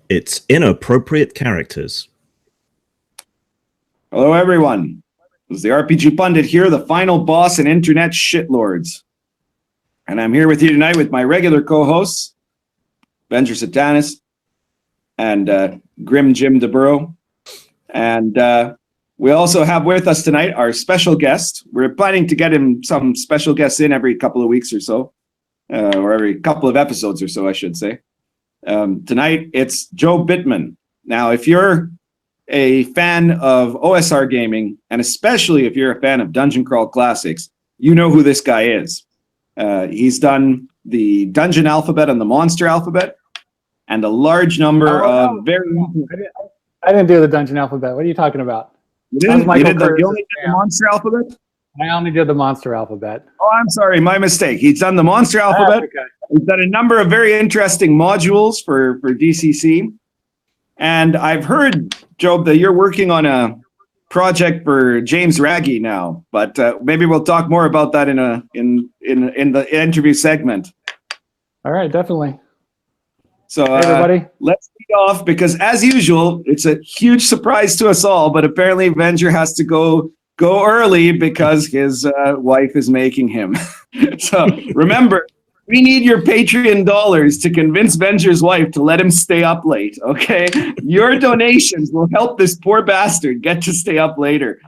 It's inappropriate characters. Hello, everyone. This is the RPG Pundit here, the final boss in internet shitlords. And I'm here with you tonight with my regular co-hosts, Venger Satanis and Grim Jim DeBurrow. And we also have with us tonight our special guest. We're planning to get him some special guests in every couple of weeks or so, or every couple of episodes or so, I should say. Tonight, it's Jobe Bittman. Now, if you're a fan of OSR gaming, and especially if you're a fan of Dungeon Crawl Classics, you know who this guy is. He's done the Dungeon Alphabet and the Monster Alphabet, and a large number of very... I didn't do the Dungeon Alphabet. What are you talking about? You didn't? You only did the Monster Alphabet? I only did the Monster Alphabet. Oh, I'm sorry. My mistake. He's done the Monster Alphabet. Okay. He's done a number of very interesting modules for DCC. And I've heard, Jobe, that you're working on a project for James Raggi now, but maybe we'll talk more about that in the interview segment. All right, definitely. So hey, everybody, let's lead off because, as usual, it's a huge surprise to us all. But apparently, Venger has to go early because his wife is making him. So remember, we need your Patreon dollars to convince Venger's wife to let him stay up late. Okay, your donations will help this poor bastard get to stay up later.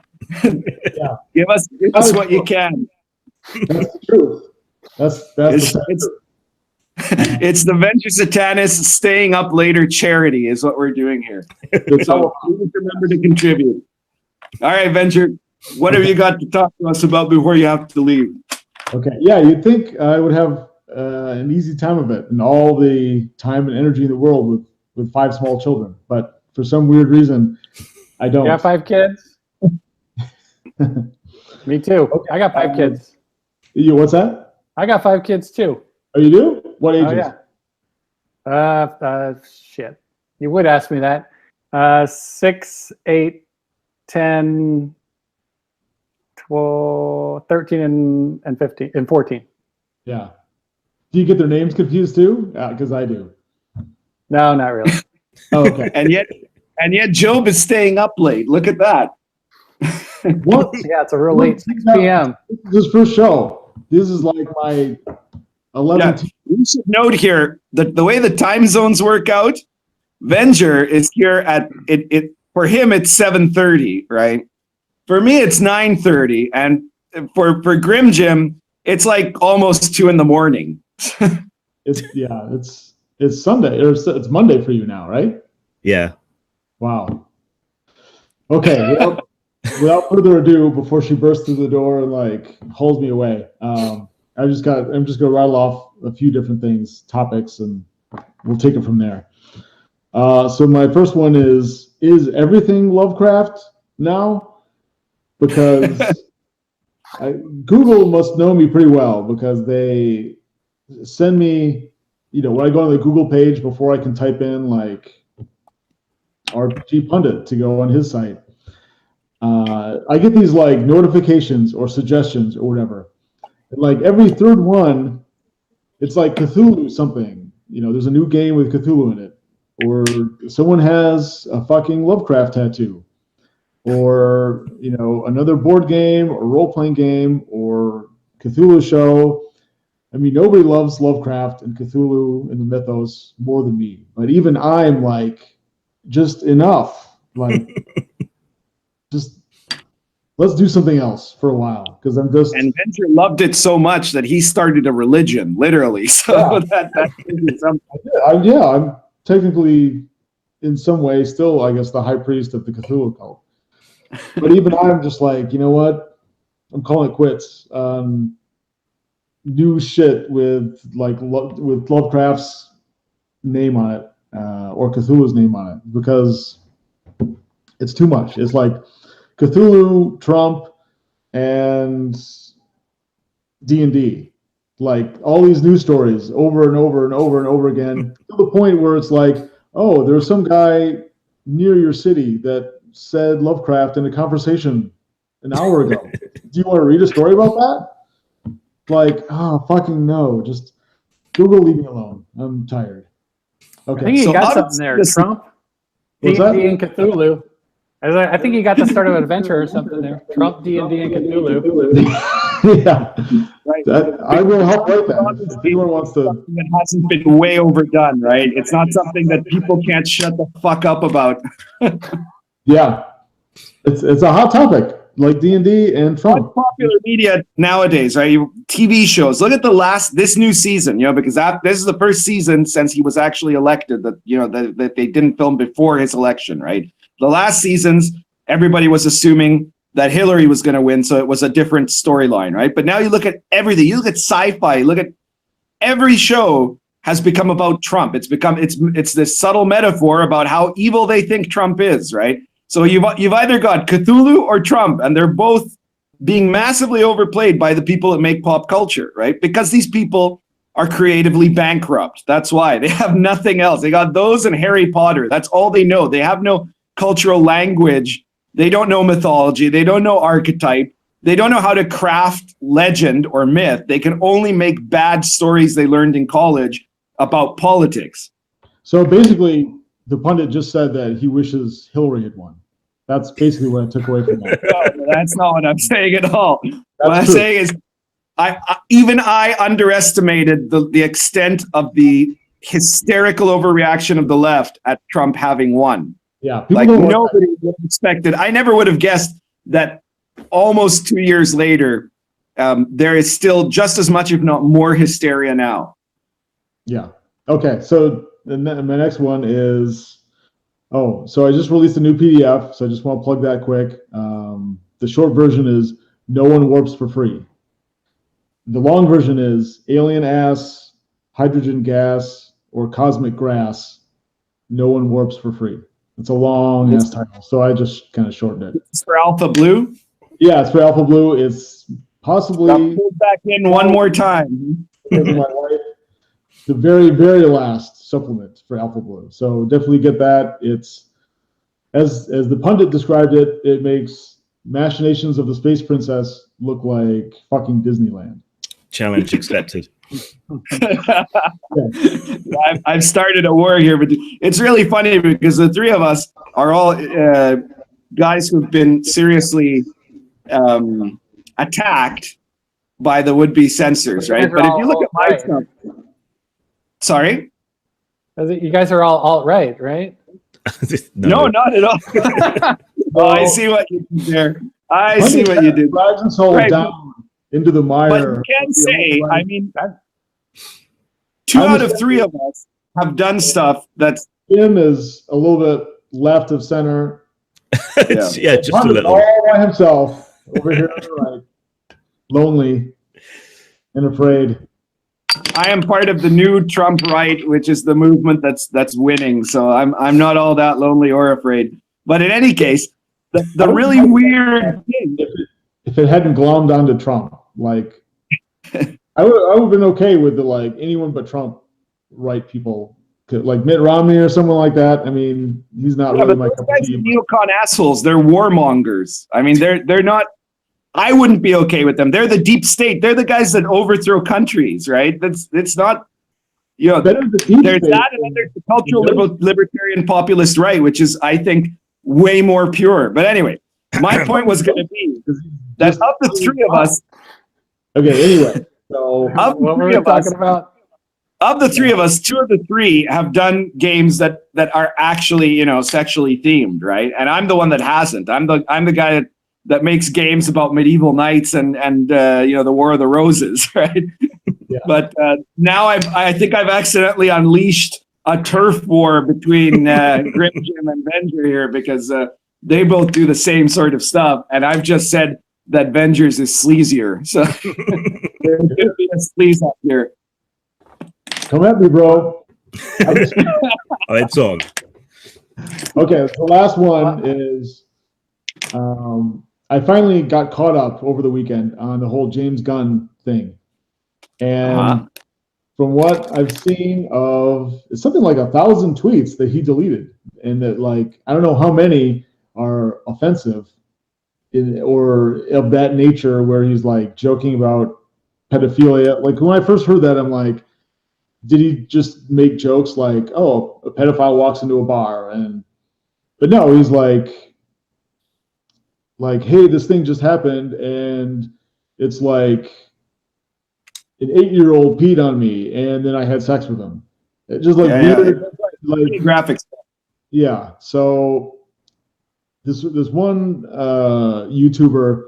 Yeah. Give us what you can. That's the truth. That's it's the Venger Satanis Staying Up Later charity is what we're doing here. So please remember to contribute. All right, Venger, what have you got to talk to us about before you have to leave? Okay, yeah, you'd think I would have an easy time of it and all the time and energy in the world with 5 small children, but for some weird reason, I don't. You got 5 kids? Me too. Okay. I got 5 kids. What's that? I got 5 kids too. Oh, you do? What ages? Oh, yeah. Shit. You would ask me that. 6, 8, 10, 12, 13, and 15, and 14. Yeah. Do you get their names confused too? Because I do. No, not really. Oh, okay. and yet Jobe is staying up late. Look at that. What? Yeah, it's a real late 6 p.m. This is his first show. This is like my 11th. Yeah. We should note here that the way the time zones work out, Venger is here at it. For him, it's 7:30, right? For me, it's 9:30, and for Grim Jim, it's like almost 2 a.m. It's Sunday or it's Monday for you now, right? Yeah. Wow. Okay. Without further ado, before she bursts through the door and like holds me away, I'm just gonna rattle off a few different topics, and we'll take it from there. So my first one is everything Lovecraft now? Because Google must know me pretty well because they send me, when I go on the Google page before I can type in like RPG Pundit to go on his site, I get these like notifications or suggestions or whatever. And, like every third one, it's like Cthulhu something. There's a new game with Cthulhu in it, or someone has a fucking Lovecraft tattoo, or another board game or role-playing game or Cthulhu show. I mean, nobody loves Lovecraft and Cthulhu and the mythos more than me. But even I'm like, just enough. Like, just let's do something else for a while because I'm just. And Venger loved it so much that he started a religion, literally. So yeah. I'm technically, in some way, still, I guess, the high priest of the Cthulhu cult. But even I'm just like, you know what? I'm calling it quits. New shit with with Lovecraft's name on it or Cthulhu's name on it because it's too much. It's like Cthulhu, Trump, and D&D. Like all these news stories over and over and over and over again to the point where it's like, oh, there's some guy near your city that said Lovecraft in a conversation an hour ago. Do you want to read a story about that? Like, oh, fucking no. Just Google, leave me alone. I'm tired. Okay. I think you So got obviously something there. this- Trump, What's D&D, that? and Cthulhu. I think you got the start of an adventure or something there. Trump, D&D, and Cthulhu. Yeah. Right. I will help write that. If anyone wants to. Something that hasn't been way overdone, right? It's not something that people can't shut the fuck up about. Yeah. It's a hot topic, like D&D and What's Trump. popular media nowadays, right? TV shows. Look at this new season, because this is the first season since he was actually elected that they didn't film before his election, right? The last seasons, everybody was assuming that Hillary was going to win, so it was a different storyline, right? But now you look at everything. You look at sci-fi. You look at every show has become about Trump. It's this subtle metaphor about how evil they think Trump is, right? So you've either got Cthulhu or Trump, and they're both being massively overplayed by the people that make pop culture, right? Because these people are creatively bankrupt. That's why they have nothing else. They got those and Harry Potter. That's all they know. They have no cultural language. They don't know mythology. They don't know archetype. They don't know how to craft legend or myth. They can only make bad stories they learned in college about politics. So basically, the pundit just said that he wishes Hillary had won. That's basically what I took away from that. No, that's not what I'm saying at all. What I'm true. saying is, I underestimated the extent of the hysterical overreaction of the left at Trump having won. Yeah. People Like don't want nobody would have expected. I never would have guessed that almost 2 years later, there is still just as much, if not more, hysteria now. Yeah. Okay. So my next one is, so I just released a new PDF. So I just want to plug that quick. The short version is no one warps for free. The long version is alien ass, hydrogen gas, or cosmic grass. No one warps for free. It's a long ass title. So I just kind of shortened it. It's for Alpha Blue. Yeah, it's for Alpha Blue. It's possibly Got pulled back in one more time. because of my wife, the very, very last supplement for Alpha Blue. So definitely get that. It's as the pundit described it, it makes Machinations of the Space Princess look like fucking Disneyland. Challenge accepted. I've started a war here, but it's really funny because the three of us are all guys who've been seriously attacked by the would-be censors, right? But if you look at my stuff, sorry, You guys are all alt-right, right? no, not at all. Oh, I see what you did there. I see what you did. Drives us all Right. down into the But mire. you can say, I mean, two out of three of us have done stuff that's Jim is a little bit left of center. Just a Pundit little. all by himself over here on the right, lonely and afraid. I am part of the new Trump right, which is the movement that's winning. So I'm not all that lonely or afraid. But in any case, the really weird thing. If it hadn't glommed onto Trump, like I would have been okay with the anyone but Trump right people, like Mitt Romney or someone like that. I mean, he's not really my Those cup guys of tea. are neocon assholes. They're warmongers. I mean, they're not. I wouldn't be okay with them. They're the deep state. They're the guys that overthrow countries, right? It's not. Better the deep There's state that, and then there's the cultural libertarian populist right, which is, I think, way more pure. But anyway, my point was going to be that of the three of us, Okay, anyway, so of the What were three we of us, talking about? of the three of us, two of the three have done games that are actually, sexually themed, right? And I'm the one that hasn't. I'm the guy that makes games about medieval knights and the War of the Roses, right? Yeah. But now I think I've accidentally unleashed a turf war between Grim Jim and Venger here because they both do the same sort of stuff, and I've just said that Vengers is sleazier. So there's going to be a sleaze up here. come at me, bro. Oh, it's on. Okay, the last one is I finally got caught up over the weekend on the whole James Gunn thing. And from what I've seen of, it's something like 1,000 tweets that he deleted. And that, I don't know how many are offensive or of that nature where he's joking about pedophilia. When I first heard that, I'm like, did he just make jokes like, oh, a pedophile walks into a bar, but no, he's like, hey, this thing just happened, and it's like an 8-year-old peed on me, and then I had sex with him. It just like weird, like graphics. Yeah. So this one YouTuber,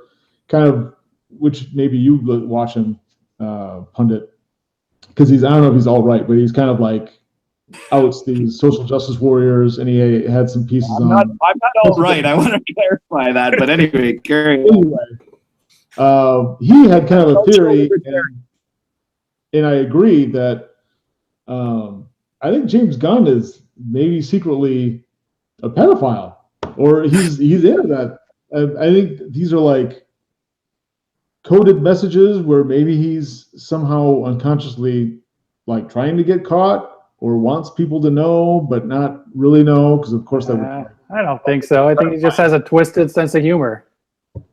kind of, which maybe you watch him, Pundit, because I don't know if he's all right, but he's kind of like outs these social justice warriors, and he had some pieces I'm not all right. I want to clarify that, but anyway, carry on. He had kind of a theory, and I agree that I think James Gunn is maybe secretly a pedophile, or he's into that. I think these are like coded messages where maybe he's somehow unconsciously like trying to get caught, or wants people to know but not really know, because of course that would. I don't think so. I think he just has a twisted sense of humor.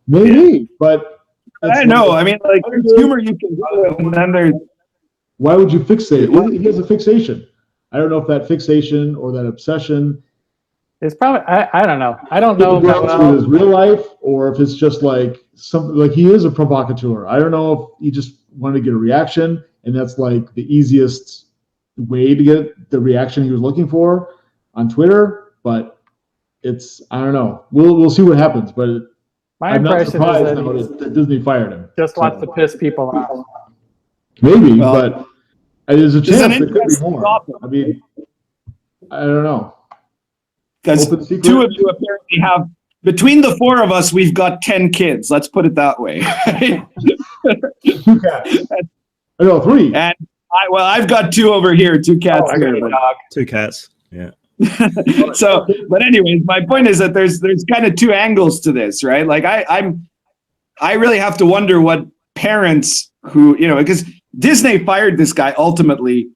Maybe, but I know. I mean, like, there's humor you can do, and then there's. Why would you fixate? He has a fixation. I don't know if that fixation or that obsession. It's probably I don't know. I don't know about his real life, or if it's just like something like he is a provocateur. I don't know if he just wanted to get a reaction, and that's like the easiest way to get the reaction he was looking for on Twitter. But I don't know. We'll see what happens. But I'm not surprised now that Disney fired him. Just wants to piss people off. Maybe, but there's a chance there could be more. I mean, I don't know. Because 2 of you apparently have, between the 4 of us, we've got 10 kids. Let's put it that way. 2 cats. I know 3. And I've got 2 over here, 2 cats here. A dog. 2 cats. Yeah. So, but anyways, my point is that there's kind of 2 angles to this, right? Like I really have to wonder what parents who, because Disney fired this guy ultimately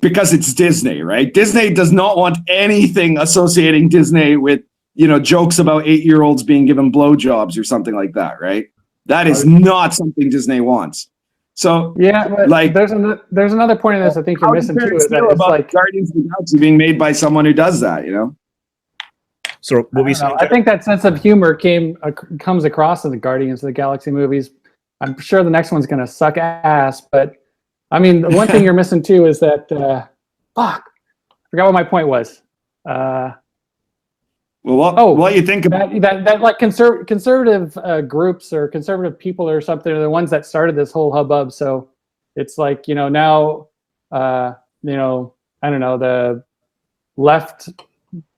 because it's Disney, right? Disney does not want anything associating Disney with, jokes about 8-year-olds being given blowjobs or something like that, right? That is not something Disney wants. So yeah, but like there's another point in this I think you're missing too. Is that it's like Guardians of the Galaxy being made by someone who does that, So what we saying? I think that sense of humor comes across in the Guardians of the Galaxy movies. I'm sure the next one's going to suck ass, but I mean, the one thing you're missing too is that forgot what my point was. What you think about that like conservative groups or conservative people or something are the ones that started this whole hubbub. So it's like, now, I don't know, the left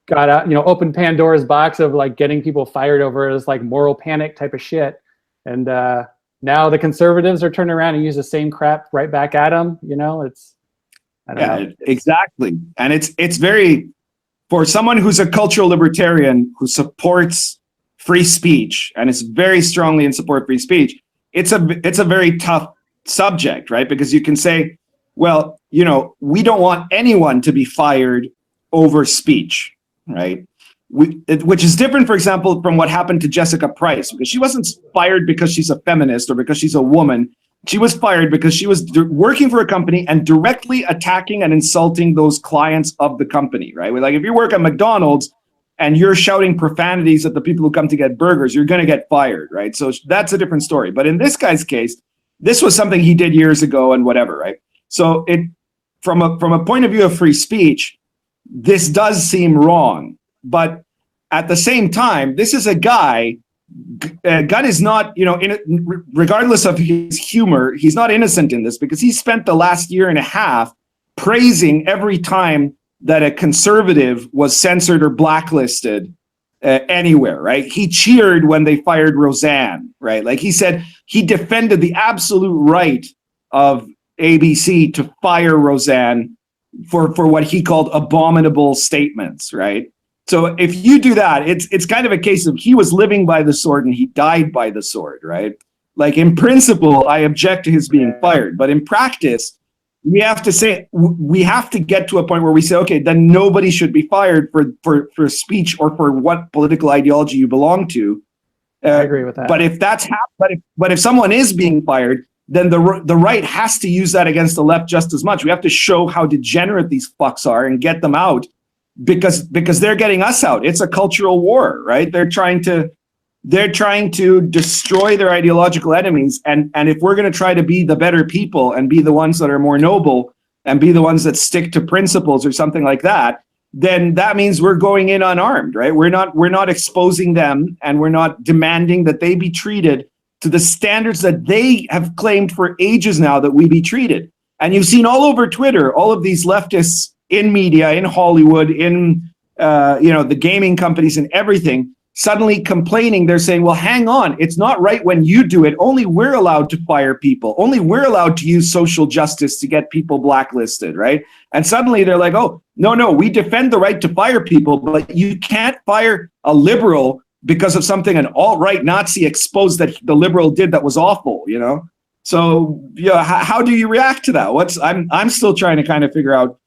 got out, opened Pandora's box of like getting people fired over this like moral panic type of shit. And now the conservatives are turning around and use the same crap right back at them. I don't know. Exactly. And it's very, for someone who's a cultural libertarian who supports free speech and is very strongly in support of free speech, it's a very tough subject, right? Because you can say, well, we don't want anyone to be fired over speech, right? Which is different, for example, from what happened to Jessica Price, because she wasn't fired because she's a feminist or because she's a woman. She was fired because she was working for a company and directly attacking and insulting those clients of the company, right? Like if you work at McDonald's and you're shouting profanities at the people who come to get burgers, you're going to get fired, right? So that's a different story. But in this guy's case, this was something he did years ago and whatever, right? So from a point of view of free speech, this does seem wrong. But at the same time, this is a guy. Gunn is not, regardless of his humor, he's not innocent in this because he spent the last year and a half praising every time that a conservative was censored or blacklisted anywhere, right? He cheered when they fired Roseanne, right? Like he said, he defended the absolute right of ABC to fire Roseanne for what he called abominable statements, right? So if you do that, it's kind of a case of he was living by the sword and he died by the sword, right? Like in principle, I object to his being fired, but in practice, we have to get to a point where we say, okay, then nobody should be fired for speech or for what political ideology you belong to. I agree with that. But if that's but if someone is being fired, then the right has to use that against the left just as much. We have to show how degenerate these fucks are and get them out because they're getting us out. It's a cultural war, right? They're trying to destroy their ideological enemies. And if we're going to try to be the better people and be the ones that are more noble and be the ones that stick to principles or something like that, then that means we're going in unarmed, right? We're not exposing them, and we're not demanding that they be treated to the standards that they have claimed for ages now that we be treated. And you've seen all over Twitter, all of these leftists in media, in Hollywood, in the gaming companies and everything, suddenly complaining. They're saying, well, hang on, it's not right when you do it. Only we're allowed to fire people. Only we're allowed to use social justice to get people blacklisted, right? And suddenly they're like, oh, no, we defend the right to fire people, but you can't fire a liberal because of something an alt-right Nazi exposed that the liberal did that was awful, you know? So, yeah, how do you react to that? I'm still trying to kind of figure out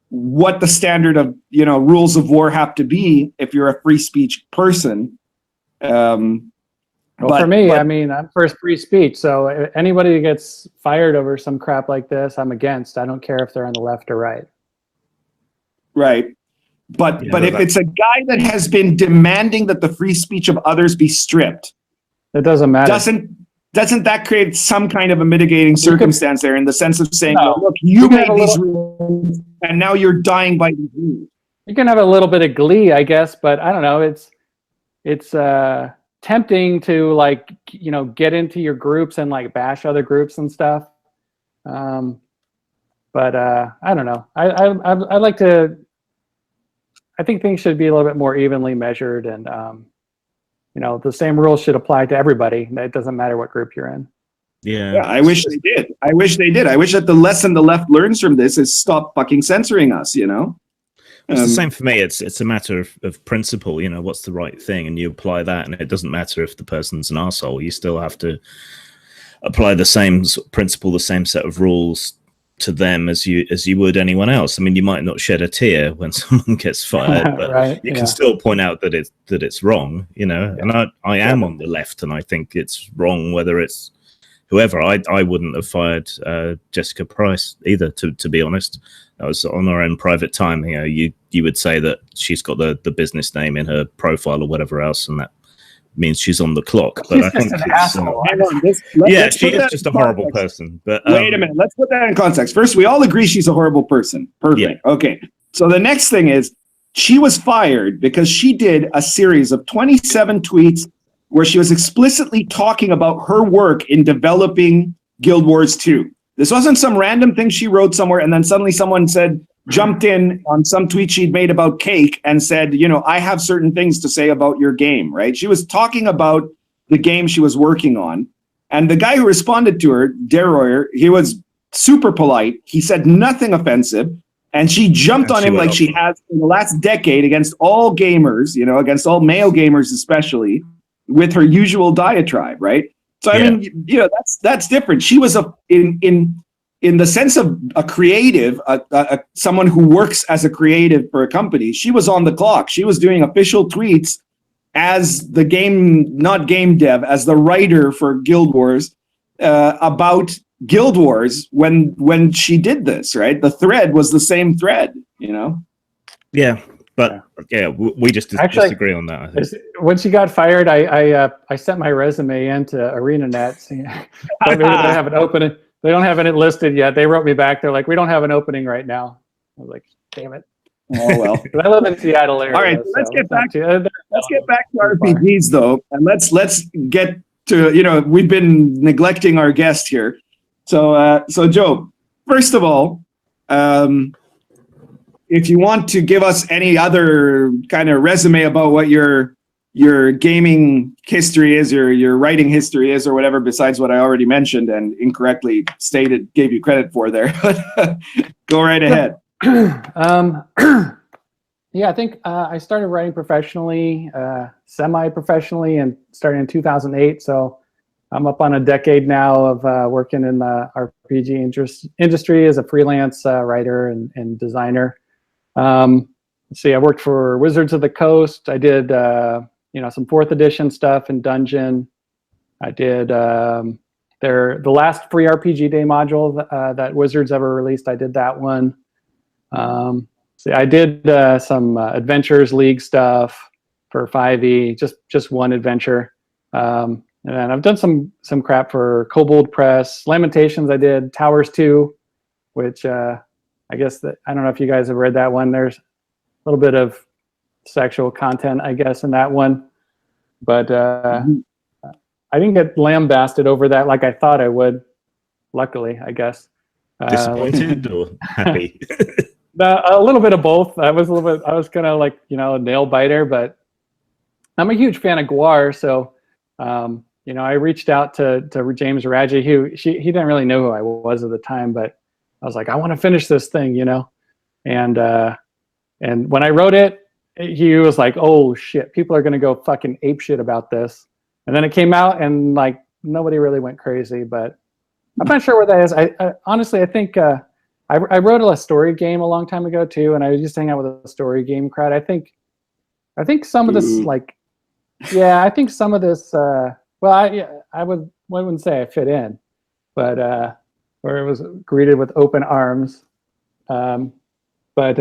what the standard of, rules of war have to be if you're a free speech person. For me, I mean, I'm for free speech. So anybody who gets fired over some crap like this, I'm against. I don't care if they're on the left or right. Right. But if it's a guy that has been demanding that the free speech of others be stripped, it doesn't matter. Doesn't that create some kind of a mitigating circumstance there in the sense of saying, no, look, you made these rules and now you're dying by these rules? You can have a little bit of glee, I guess, but I don't know. It's tempting to get into your groups and bash other groups and stuff. But I don't know. I like to. I think things should be a little bit more evenly measured, and the same rules should apply to everybody. It doesn't matter what group you're in. Yeah, I wish they did. I wish that the lesson the left learns from this is stop fucking censoring us, It's the same for me. It's a matter of principle, what's the right thing, and you apply that, and it doesn't matter if the person's an arsehole. You still have to apply the same principle, the same set of rules to them as you would anyone else. I mean, you might not shed a tear when someone gets fired, but right, you can still point out that it's wrong, And I am on the left, and I think it's wrong whether it's whoever. I wouldn't have fired Jessica Price either, to be honest. That was on her own private time. You would say that she's got the business name in her profile or whatever else, and that means she's on the clock. But I think an asshole. she is just a horrible person. But wait a minute, let's put that in context. First, we all agree she's a horrible person. Perfect. Yeah. Okay. So the next thing is she was fired because she did a series of 27 tweets where she was explicitly talking about her work in developing Guild Wars 2. This wasn't some random thing she wrote somewhere and then suddenly someone jumped in on some tweet she'd made about cake and said, I have certain things to say about your game, right? She was talking about the game she was working on. And the guy who responded to her, Deroyer, he was super polite. He said nothing offensive. And she jumped on him like she has in the last decade against all gamers, against all male gamers especially, with her usual diatribe, right? So I mean, that's different. She was in the sense of a creative, someone who works as a creative for a company. She was on the clock. She was doing official tweets as the not game dev, as the writer for Guild Wars about Guild Wars when she did this. Right, the thread was the same thread. Yeah. But we just disagree on that. I think. When she got fired, I sent my resume into ArenaNet. Maybe they have an opening. They don't have it listed yet. They wrote me back. They're like, we don't have an opening right now. I was like, damn it. Oh well. I live in Seattle area. All right, so let's get back to RPGs though, and let's get to we've been neglecting our guest here. So Joe, first of all, if you want to give us any other kind of resume about what your gaming history is, or your writing history is, or whatever, besides what I already mentioned and incorrectly gave you credit for there, go right ahead. I think I started writing professionally, semi-professionally, and starting in 2008. So I'm up on a decade now of working in the RPG industry as a freelance writer and designer. Let's see, I worked for Wizards of the Coast. I did, some 4th edition stuff in Dungeon. I did the last free RPG Day module that Wizards ever released. I did that one. See, I did some Adventures League stuff for 5e, just one adventure. And then I've done some crap for Kobold Press. Lamentations I did. Towers 2, which I guess I don't know if you guys have read that one. There's a little bit of sexual content, I guess, in that one. But I didn't get lambasted over that like I thought I would. Luckily, I guess. Disappointed or happy? A little bit of both. I was kind of like, a nail biter, but I'm a huge fan of Guar, so I reached out to James Raji, who he didn't really know who I was at the time, but I was like, I want to finish this thing, and when I wrote it, he was like, oh shit, people are gonna go fucking ape shit about this. And then it came out, and like nobody really went crazy, but I'm not sure what that is. I honestly, I think I wrote a story game a long time ago too, and I used to hang out with a story game crowd. I think some of this, I think some of this. I wouldn't say I fit in, but where it was greeted with open arms. But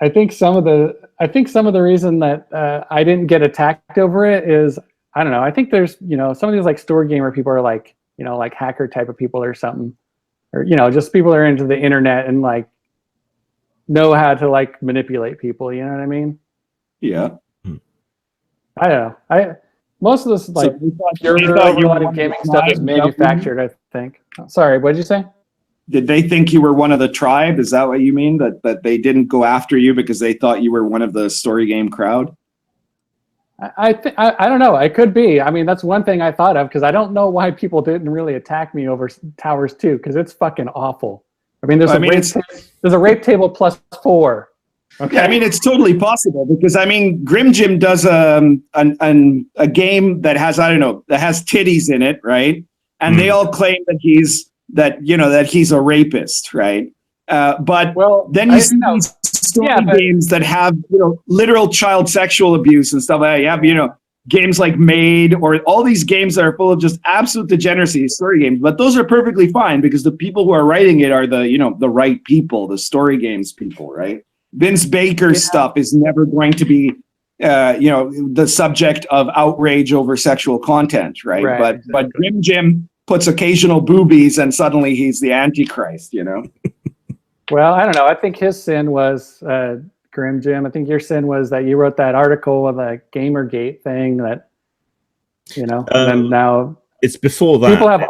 I think some of the reason that I didn't get attacked over it is, I don't know. I think there's some of these like story gamer people are like like hacker type of people or something, or just people that are into the internet and like know how to like manipulate people. You know what I mean? Yeah. I don't know. Most of this like pure overloaded gaming stuff is manufactured. I think. Sorry, what did you say? Did they think you were one of the tribe? Is that what you mean? That they didn't go after you because they thought you were one of the story game crowd? I don't know. It could be. I mean, that's one thing I thought of, because I don't know why people didn't really attack me over Towers 2, because it's fucking awful. I mean, there's a rape table +4. Okay. Yeah, I mean, it's totally possible, because I mean, Grim Jim does a game that has, I don't know, that has titties in it, right? And they all claim that he's a rapist, right? But then you see these story games that have literal child sexual abuse and stuff like that. You have games like Made, or all these games that are full of just absolute degeneracy, story games. But those are perfectly fine, because the people who are writing it are the right people, the story games people, right? Vince Baker's stuff is never going to be the subject of outrage over sexual content, right? But exactly. But Grim Jim puts occasional boobies and suddenly he's the Antichrist, Well, I don't know. I think his sin was, Grim Jim, I think your sin was that you wrote that article of a Gamergate thing that, and now it's before that. People have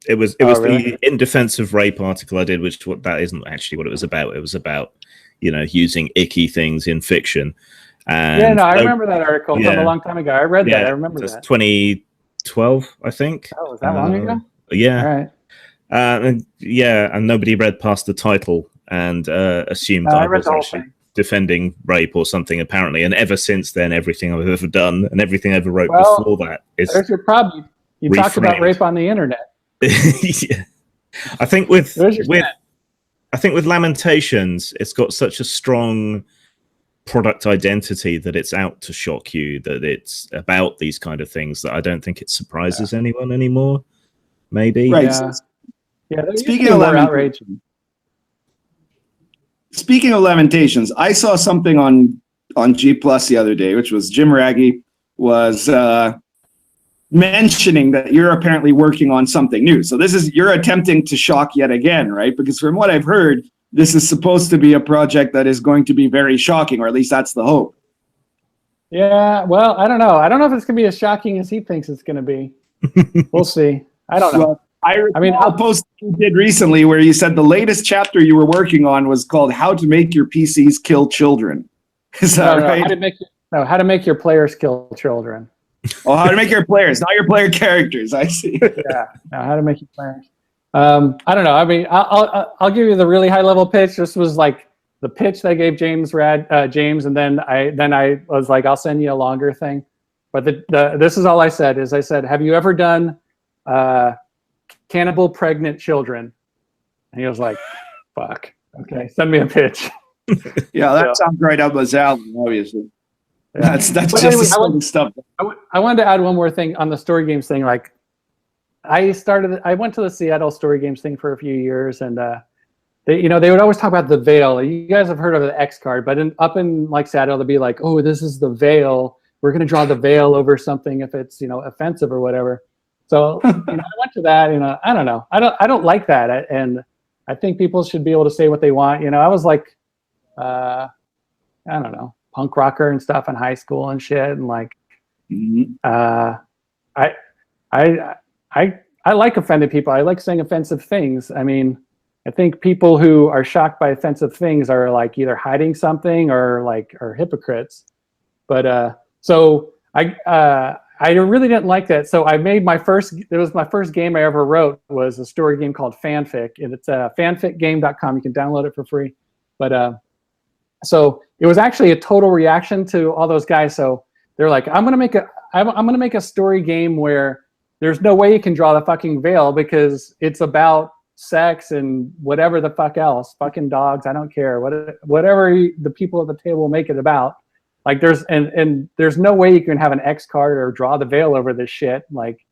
it was really? The In Defense of Rape article I did, that isn't actually what it was about. It was about using icky things in fiction. And I remember that article from a long time ago. I read that. I remember that. 2012, I think. Oh, was that long ago? Yeah. All right. And nobody read past the title and assumed I was actually defending rape or something, apparently. And ever since then, everything I've ever done and everything I ever wrote before that is. There's your problem. You talked about rape on the internet. Yeah. I think with Lamentations, it's got such a strong product identity that it's out to shock you, that it's about these kind of things, that I don't think it surprises anyone anymore. Maybe. Right. Yeah. Speaking of Lamentations, I saw something on G Plus the other day, which was Jim Raggi was mentioning that you're apparently working on something new. So you're attempting to shock yet again, right? Because from what I've heard, this is supposed to be a project that is going to be very shocking, or at least that's the hope. Yeah, well, I don't know. I don't know if it's going to be as shocking as he thinks it's going to be. We'll see. I don't know. Well, I mean, I'll post you did recently where you said the latest chapter you were working on was called "How to Make Your PCs Kill Children." Is that right? How to make your players kill children. Oh, how to make your players, not your player characters. I see. Yeah, no, how to make your players. I don't know. I mean, I'll give you the really high level pitch. This was like the pitch that I gave James, and then I was like, I'll send you a longer thing. But this is all I said. Is I said, have you ever done cannibal pregnant children? And he was like, fuck. Okay, send me a pitch. Yeah, that sounds right up his alley, obviously. Yeah. That's just the stuff. I wanted to add one more thing on the story games thing. Like, I went to the Seattle Story Games thing for a few years, and they would always talk about the veil. You guys have heard of the X card, but up in like Seattle, they'd be like, oh, this is the veil. We're going to draw the veil over something if it's, offensive or whatever. So, I went to that, I don't know. I don't like that. And I think people should be able to say what they want. I was like, I don't know, punk rocker and stuff in high school and shit. And like, I like offended people. I like saying offensive things. I mean, I think people who are shocked by offensive things are like either hiding something or are hypocrites. But so I really didn't like that. So I made it was my first game I ever wrote was a story game called Fanfic, and it's fanficgame.com. You can download it for free. But so it was actually a total reaction to all those guys. So they're like, I'm gonna make a story game where there's no way you can draw the fucking veil because it's about sex and whatever the fuck else, fucking dogs, I don't care, whatever the people at the table make it about. Like there's no way you can have an X card or draw the veil over this shit. Like,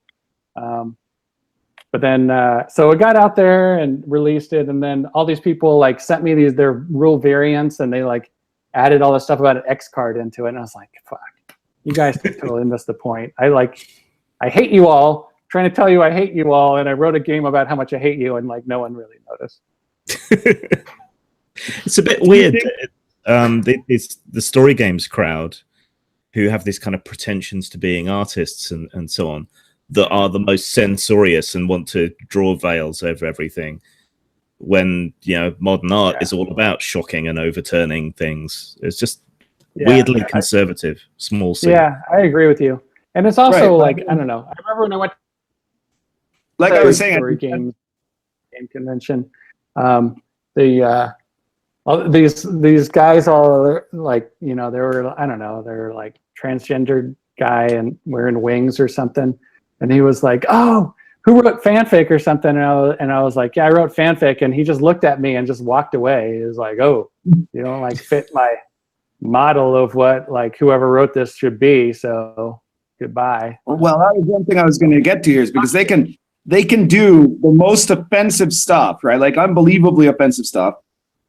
but then so it got out there and released it, and then all these people like sent me their rule variants, and they like added all this stuff about an X card into it, and I was like, fuck, you guys totally missed the point. I hate you all. Trying to tell you I hate you all, and I wrote a game about how much I hate you, and like no one really noticed. It's a bit weird. It's the story games crowd who have this kind of pretensions to being artists and so on that are the most censorious and want to draw veils over everything. When modern art is all about shocking and overturning things. It's just weirdly conservative, small c. Yeah, I agree with you. And it's also like I don't know. I remember when I went. Like I was saying, story game convention. These guys all like they were, I don't know, they're like transgendered guy and wearing wings or something, and he was like, oh, who wrote fanfic or something, and I was like, yeah, I wrote fanfic, and he just looked at me and just walked away. He was like, oh, you don't like fit my model of what like whoever wrote this should be, so goodbye. Well, that was one thing I was going to get to here, is because they can do the most offensive stuff, right? Like unbelievably offensive stuff.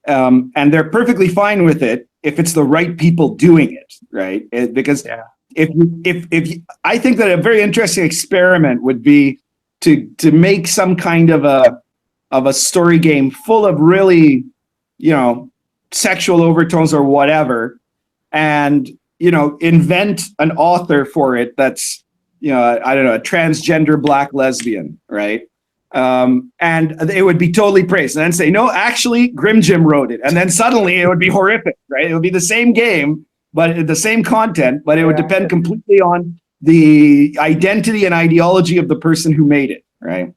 And they're perfectly fine with it if it's the right people doing it, right? Because if I think that a very interesting experiment would be to make some kind of a story game full of really, sexual overtones or whatever, and invent an author for it that's I don't know, a transgender black lesbian, right? And it would be totally praised, and then say, no, actually Grim Jim wrote it, and then suddenly it would be horrific, right? It would be the same game, but the same content, but it would depend completely on the identity and ideology of the person who made it, right?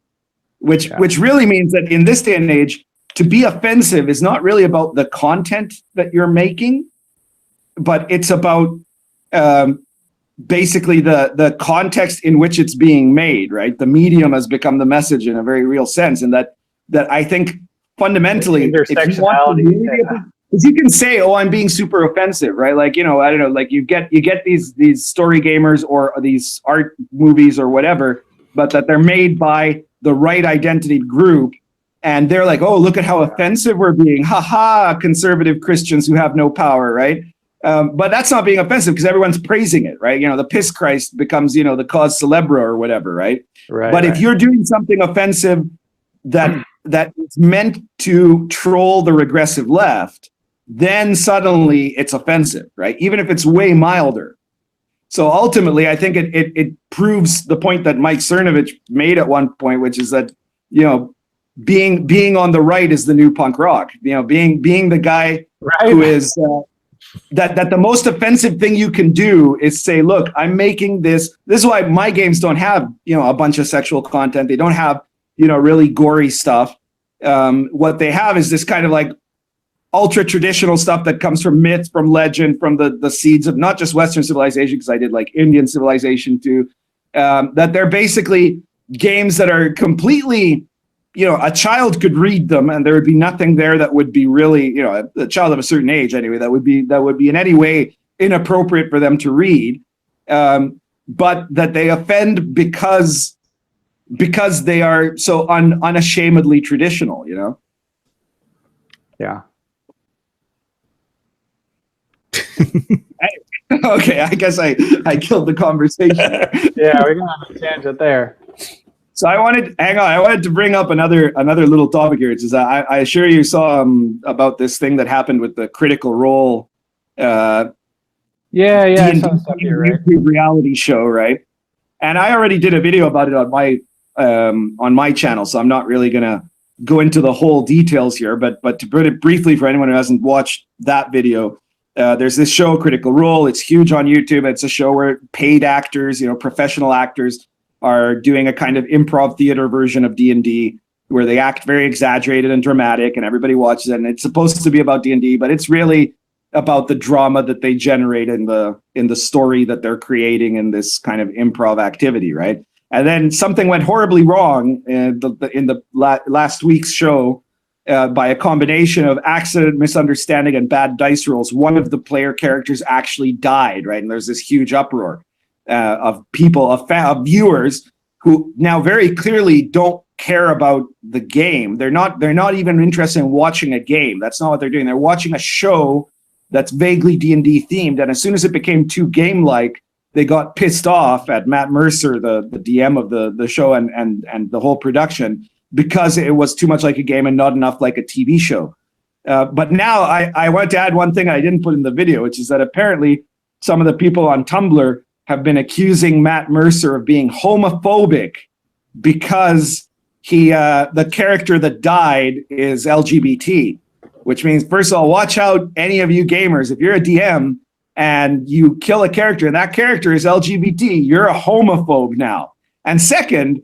Which really means that in this day and age, to be offensive is not really about the content that you're making, but it's about basically the context in which it's being made, right? The medium has become the message in a very real sense, and that I think fundamentally, if you want to, because you can say, "Oh, I'm being super offensive," right? Like I don't know, like you get these story gamers or these art movies or whatever, but that they're made by the right identity group, and they're like, "Oh, look at how offensive we're being, haha, conservative Christians who have no power," right? But that's not being offensive because everyone's praising it, right? The piss Christ becomes, the cause celebra or whatever, right? But if you're doing something offensive that is meant to troll the regressive left, then suddenly it's offensive, right? Even if it's way milder. So ultimately, I think it proves the point that Mike Cernovich made at one point, which is that, being on the right is the new punk rock. Being the guy who is... that the most offensive thing you can do is say, look, I'm making this. This is why my games don't have, a bunch of sexual content. They don't have, really gory stuff. What they have is this kind of like ultra traditional stuff that comes from myth, from legend, from the seeds of not just Western civilization, because I did like Indian civilization too, that they're basically games that are completely, a child could read them and there would be nothing there that would be really, a child of a certain age anyway, that would be in any way inappropriate for them to read, but that they offend because because they are so unashamedly traditional, you know? Yeah. Okay, I guess I killed the conversation. Yeah, we're going on a tangent there. So I wanted to bring up another little topic here. It's just I assure you saw about this thing that happened with the Critical Role Yeah, D&D I saw stuff here, right? YouTube reality show, right? And I already did a video about it on my channel, so I'm not really gonna go into the whole details here. But to put it briefly for anyone who hasn't watched that video, there's this show, Critical Role. It's huge on YouTube. It's a show where paid actors, professional actors, are doing a kind of improv theater version of D&D, where they act very exaggerated and dramatic, and everybody watches it. And it's supposed to be about D&D, but it's really about the drama that they generate in the story that they're creating in this kind of improv activity, right? And then something went horribly wrong in the last week's show by a combination of accident, misunderstanding, and bad dice rolls. One of the player characters actually died, right? And there's this huge uproar of people, of viewers who now very clearly don't care about the game. They're not even interested in watching a game. That's not what they're doing. They're watching a show that's vaguely D&D themed. And as soon as it became too game-like, they got pissed off at Matt Mercer, the DM of the show and the whole production, because it was too much like a game and not enough like a TV show. But now I want to add one thing I didn't put in the video, which is that apparently some of the people on Tumblr have been accusing Matt Mercer of being homophobic because the character that died is LGBT, which means, first of all, watch out, any of you gamers. If you're a DM and you kill a character and that character is LGBT, you're a homophobe now. And second,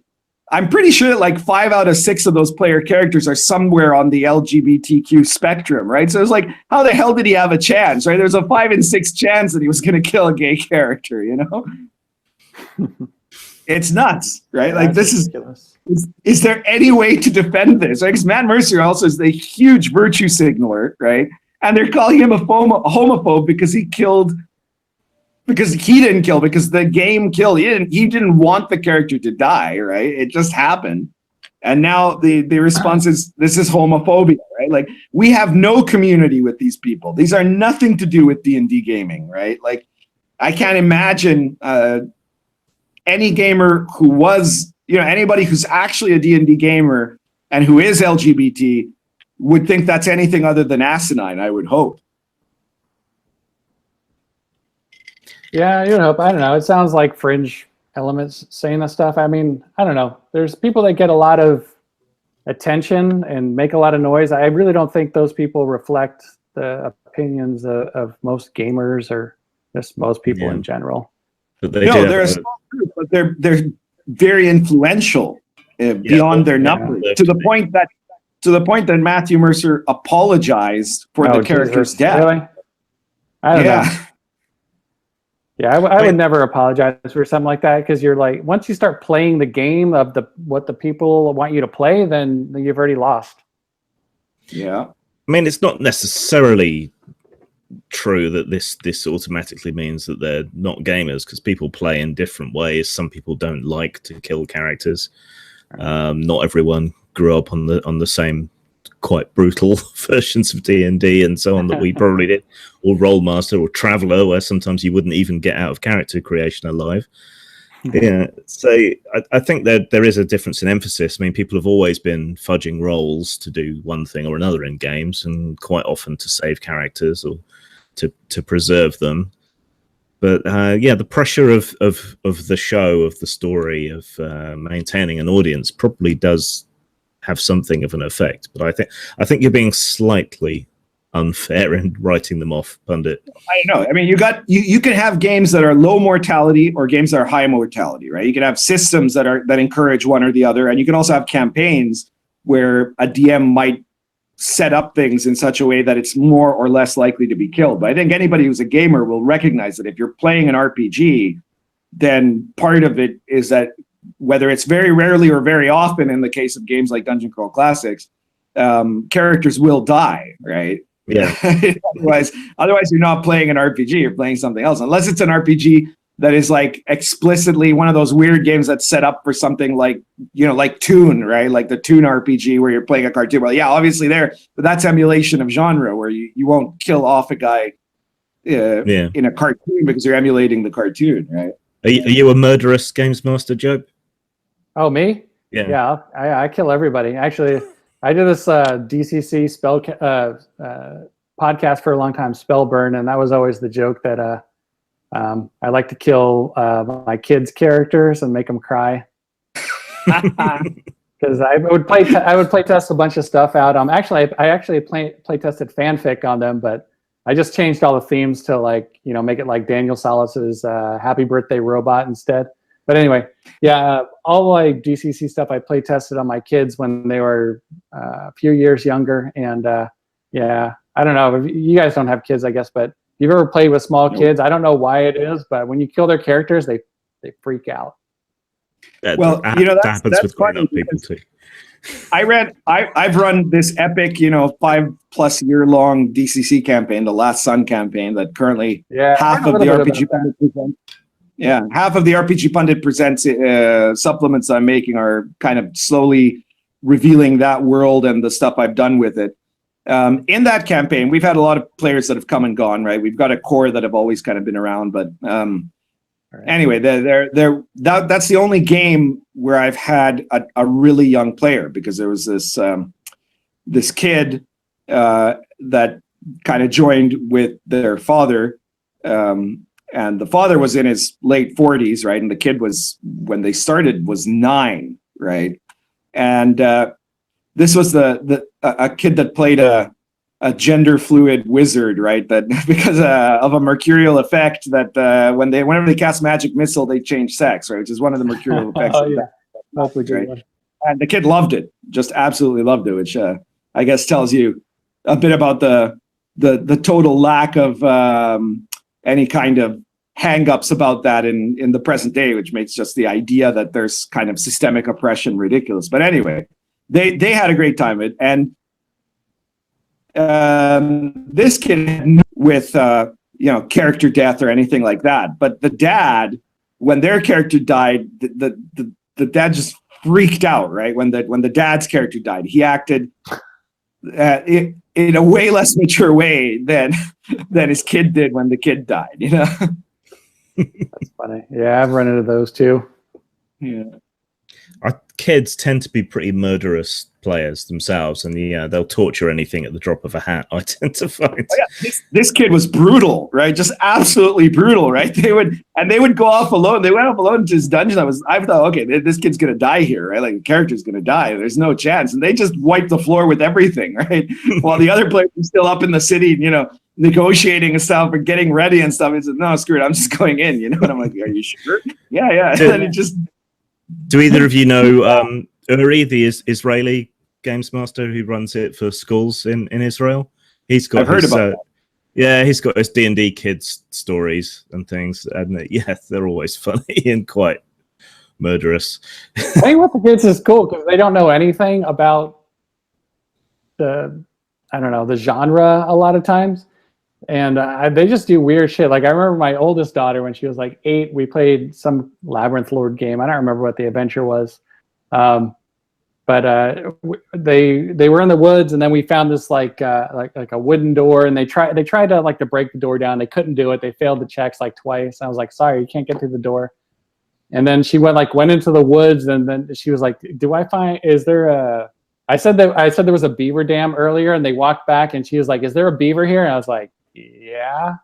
I'm pretty sure that like 5 out of 6 of those player characters are somewhere on the LGBTQ spectrum, right? So it's like, how the hell did he have a chance, right? There's a 5 in 6 chance that he was going to kill a gay character, It's nuts, right? Like, this is there any way to defend this? Like, 'cause Matt Mercer also is the huge virtue signaler, right? And they're calling him a homophobe because he didn't kill, because the game killed. He didn't want the character to die, right? It just happened. And now the response is, this is homophobia, right? Like, we have no community with these people. These are nothing to do with D&D gaming, right? Like, I can't imagine any gamer who was, anybody who's actually a D&D gamer and who is LGBT would think that's anything other than asinine, I would hope. Yeah, you would hope. I don't know. It sounds like fringe elements saying that stuff. I mean, I don't know. There's people that get a lot of attention and make a lot of noise. I really don't think those people reflect the opinions of most gamers or just most people in general. But they're a small group, but they're very influential beyond their numbers, to the point that Matthew Mercer apologized for the character's death. Really? I don't know. Yeah, I would never apologize for something like that, because you're like, once you start playing the game of what the people want you to play, then you've already lost. Yeah. I mean, it's not necessarily true that this automatically means that they're not gamers, because people play in different ways. Some people don't like to kill characters. Not everyone grew up on the same quite brutal versions of D&D and so on that we probably did, or Rollmaster or Traveller, where sometimes you wouldn't even get out of character creation alive. Yeah, so I think that there is a difference in emphasis. I mean, people have always been fudging rolls to do one thing or another in games, and quite often to save characters or to preserve them. But the pressure of the show, of the story, of maintaining an audience probably does have something of an effect. But I think you're being slightly unfair in writing them off, pundit. I know. I mean, you can have games that are low mortality or games that are high mortality, right? You can have systems that encourage one or the other, and you can also have campaigns where a DM might set up things in such a way that it's more or less likely to be killed. But I think anybody who's a gamer will recognize that if you're playing an RPG, then part of it is that, whether it's very rarely or very often in the case of games like Dungeon Crawl Classics, characters will die, right? Yeah. otherwise you're not playing an RPG, you're playing something else. Unless it's an RPG that is like explicitly one of those weird games that's set up for something like, like Toon, right? Like the Toon RPG where you're playing a cartoon. Well, yeah, obviously but that's emulation of genre where you won't kill off a guy in a cartoon because you're emulating the cartoon, right? Are you a murderous games master, Jobe? Oh, me? Yeah. I kill everybody. Actually, I did this DCC spell podcast for a long time, Spellburn, and that was always the joke that I like to kill my kids' characters and make them cry. Because I would play test a bunch of stuff out. I actually play tested fanfic on them, but I just changed all the themes to make it like Daniel Salas's Happy Birthday Robot instead. But anyway, yeah, all like DCC stuff I play tested on my kids when they were a few years younger. And yeah, I don't know. You guys don't have kids, I guess, but if you've ever played with small kids, I don't know why it is, but when you kill their characters, they freak out. Well, that happens with grown-up people too. I've run this epic, 5+ year long DCC campaign, the Last Sun campaign, that currently half of the RPG Pundit presents. Yeah, half of the RPG Pundit presents supplements I'm making are kind of slowly revealing that world and the stuff I've done with it. In that campaign, we've had a lot of players that have come and gone, right? We've got a core that have always kind of been around, but anyway, that's the only game where I've had a really young player, because there was this kid that kind of joined with their father, and the father was in his late 40s, right? And the kid when they started, was 9, right? And this was a kid that played a gender fluid wizard, right? That because of a mercurial effect that whenever they cast magic missile, they change sex, right? Which is one of the mercurial effects. That's a good one. And the kid loved it, just absolutely loved it, which I guess tells you a bit about the total lack of any kind of hang-ups about that in the present day, which makes just the idea that there's kind of systemic oppression ridiculous. But anyway, they had a great time. And this kid with character death or anything like that, but the dad, when their character died, the dad just freaked out, right? When the dad's character died, he acted in a way less mature way than his kid did when the kid died. That's funny. Yeah, I've run into those too. Yeah. Our kids tend to be pretty murderous players themselves, and they'll torture anything at the drop of a hat, I tend to find. Oh, yeah. This kid was brutal, right? Just absolutely brutal, right? They would go off alone. They went off alone to his dungeon. I thought, okay, this kid's gonna die here, right? Like, the character's gonna die. There's no chance. And they just wiped the floor with everything, right? While the other players were still up in the city, negotiating and stuff and getting ready and stuff. He said, no, screw it, I'm just going in, And I'm like, are you sure? Yeah. And then it just. Do either of you know Uri, the Israeli games master who runs it for schools in Israel? He's got. I've heard about that. Yeah, he's got his D&D kids stories and things, and they're always funny and quite murderous. Playing with the kids is cool because they don't know anything about the genre a lot of times. And they just do weird shit. Like, I remember my oldest daughter, when she was like 8, we played some Labyrinth Lord game. I don't remember what the adventure was. But they were in the woods, and then we found this like a wooden door, and they tried to break the door down. They couldn't do it. They failed the checks like twice. I was like, sorry, you can't get through the door. And then she went into the woods, and then she was like, I said there was a beaver dam earlier, and they walked back, and she was like, is there a beaver here? And I was like, yeah.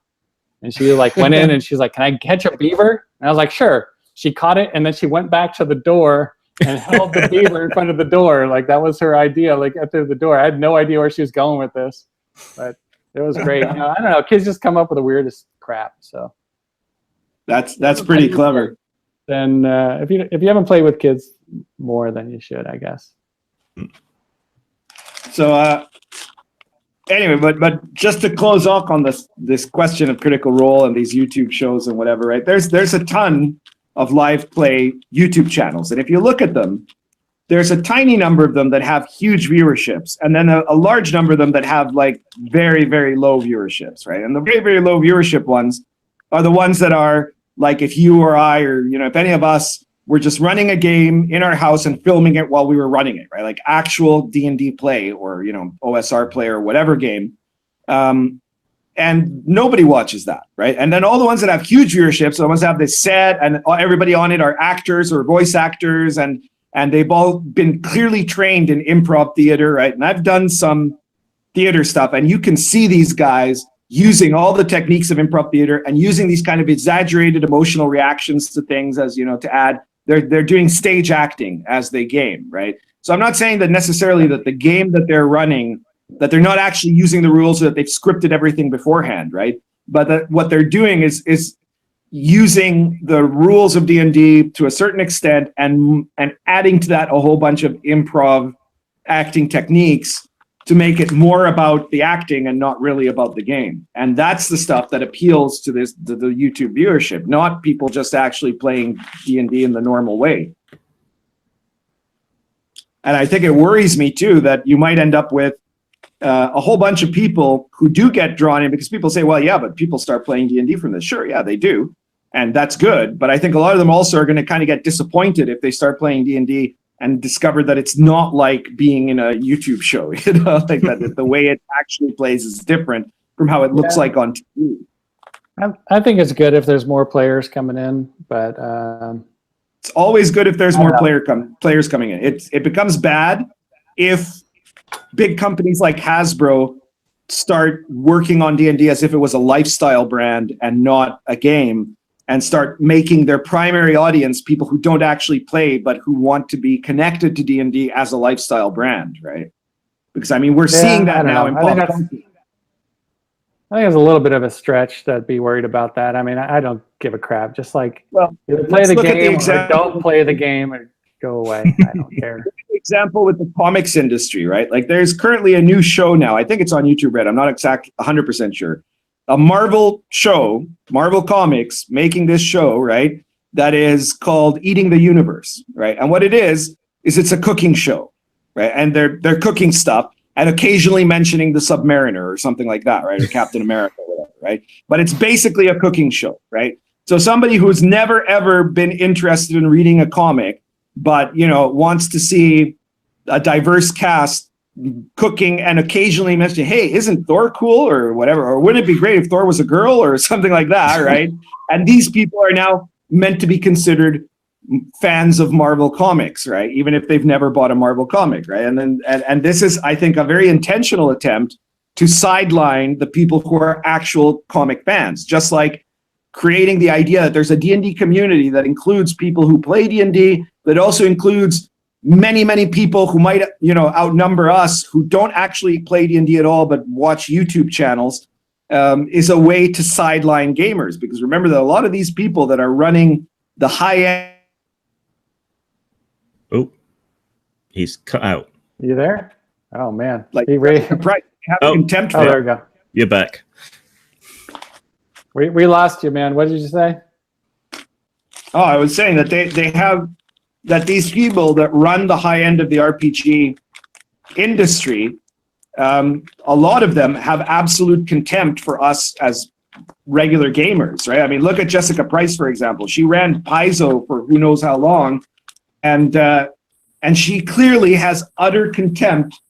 And she went in, and she was like, can I catch a beaver? And I was like, sure. She caught it, and then she went back to the door and held the beaver in front of the door. Like, that was her idea, like, at the door. I had no idea where she was going with this, but it was great. I don't know. Kids just come up with the weirdest crap. So that's pretty clever. Then if you haven't played with kids more than you should, I guess. So anyway, but just to close off on this question of Critical Role and these YouTube shows and whatever, right? There's a ton of live play YouTube channels, and if you look at them, there's a tiny number of them that have huge viewerships, and then a large number of them that have like very, very low viewerships, right? And the very, very low viewership ones are the ones that are like if you or I, or, you know, if any of us were just running a game in our house and filming it while we were running it, right? Like actual D&D play, or, you know, OSR play, or whatever game. And nobody watches that, right? And then all the ones that have huge viewership, so the ones that have this set and everybody on it are actors or voice actors, and they've all been clearly trained in improv theater, right? And I've done some theater stuff, and you can see these guys using all the techniques of improv theater and using these kind of exaggerated emotional reactions to things, as, you know, to add, they're doing stage acting as they game, right? So I'm not saying that necessarily that the game that they're running, that they're not actually using the rules, or that they've scripted everything beforehand, right? But that what they're doing is using the rules of D&D to a certain extent, and adding to that a whole bunch of improv acting techniques to make it more about the acting and not really about the game. And that's the stuff that appeals to the YouTube viewership, not people just actually playing D&D in the normal way. And I think it worries me too that you might end up with a whole bunch of people who do get drawn in, because people say, well, yeah, but people start playing D&D from this. Sure, yeah, they do. And that's good. But I think a lot of them also are going to kind of get disappointed if they start playing D&D and discover that it's not like being in a YouTube show, you know, like that the way it actually plays is different from how it looks like on TV. I think it's good if there's more players coming in, but it's always good if there's more players coming in. It becomes bad if big companies like Hasbro start working on D&D as if it was a lifestyle brand and not a game, and start making their primary audience people who don't actually play but who want to be connected to D&D as a lifestyle brand, right? Because I mean, we're seeing that now in pop culture. I think it's a little bit of a stretch to be worried about that. I mean, I don't give a crap. Just like, either play the game or don't play the game or go away. I don't care. Example with the comics industry, right? Like there's currently a new show now. I think it's on YouTube Red. I'm not 100% sure. A Marvel show, Marvel Comics, making this show, right? That is called Eating the Universe, right? And what it is it's a cooking show, right? And they're cooking stuff and occasionally mentioning the Submariner or something like that, right? Or Captain America, or whatever, right? But it's basically a cooking show, right? So somebody who's never ever been interested in reading a comic, but, you know, wants to see a diverse cast cooking and occasionally mention, hey, isn't Thor cool, or whatever, or wouldn't it be great if Thor was a girl, or something like that, right? And these people are now meant to be considered fans of Marvel comics, right? Even if they've never bought a Marvel comic, right? And this is, I think, a very intentional attempt to sideline the people who are actual comic fans, just like creating the idea that there's a D&D community that includes people who play D&D, that also includes many people who might, you know, outnumber us, who don't actually play D&D at all but watch YouTube channels, is a way to sideline gamers. Because remember that a lot of these people that are running the high end. Oh, he's cut out. You there? Oh man, Like contempt for. Oh, there we go. You're back. We lost you, man. What did you say? Oh, I was saying that they have, that these people that run the high end of the RPG industry, a lot of them have absolute contempt for us as regular gamers, right? I mean, look at Jessica Price, for example. She ran Paizo for who knows how long, and she clearly has utter contempt for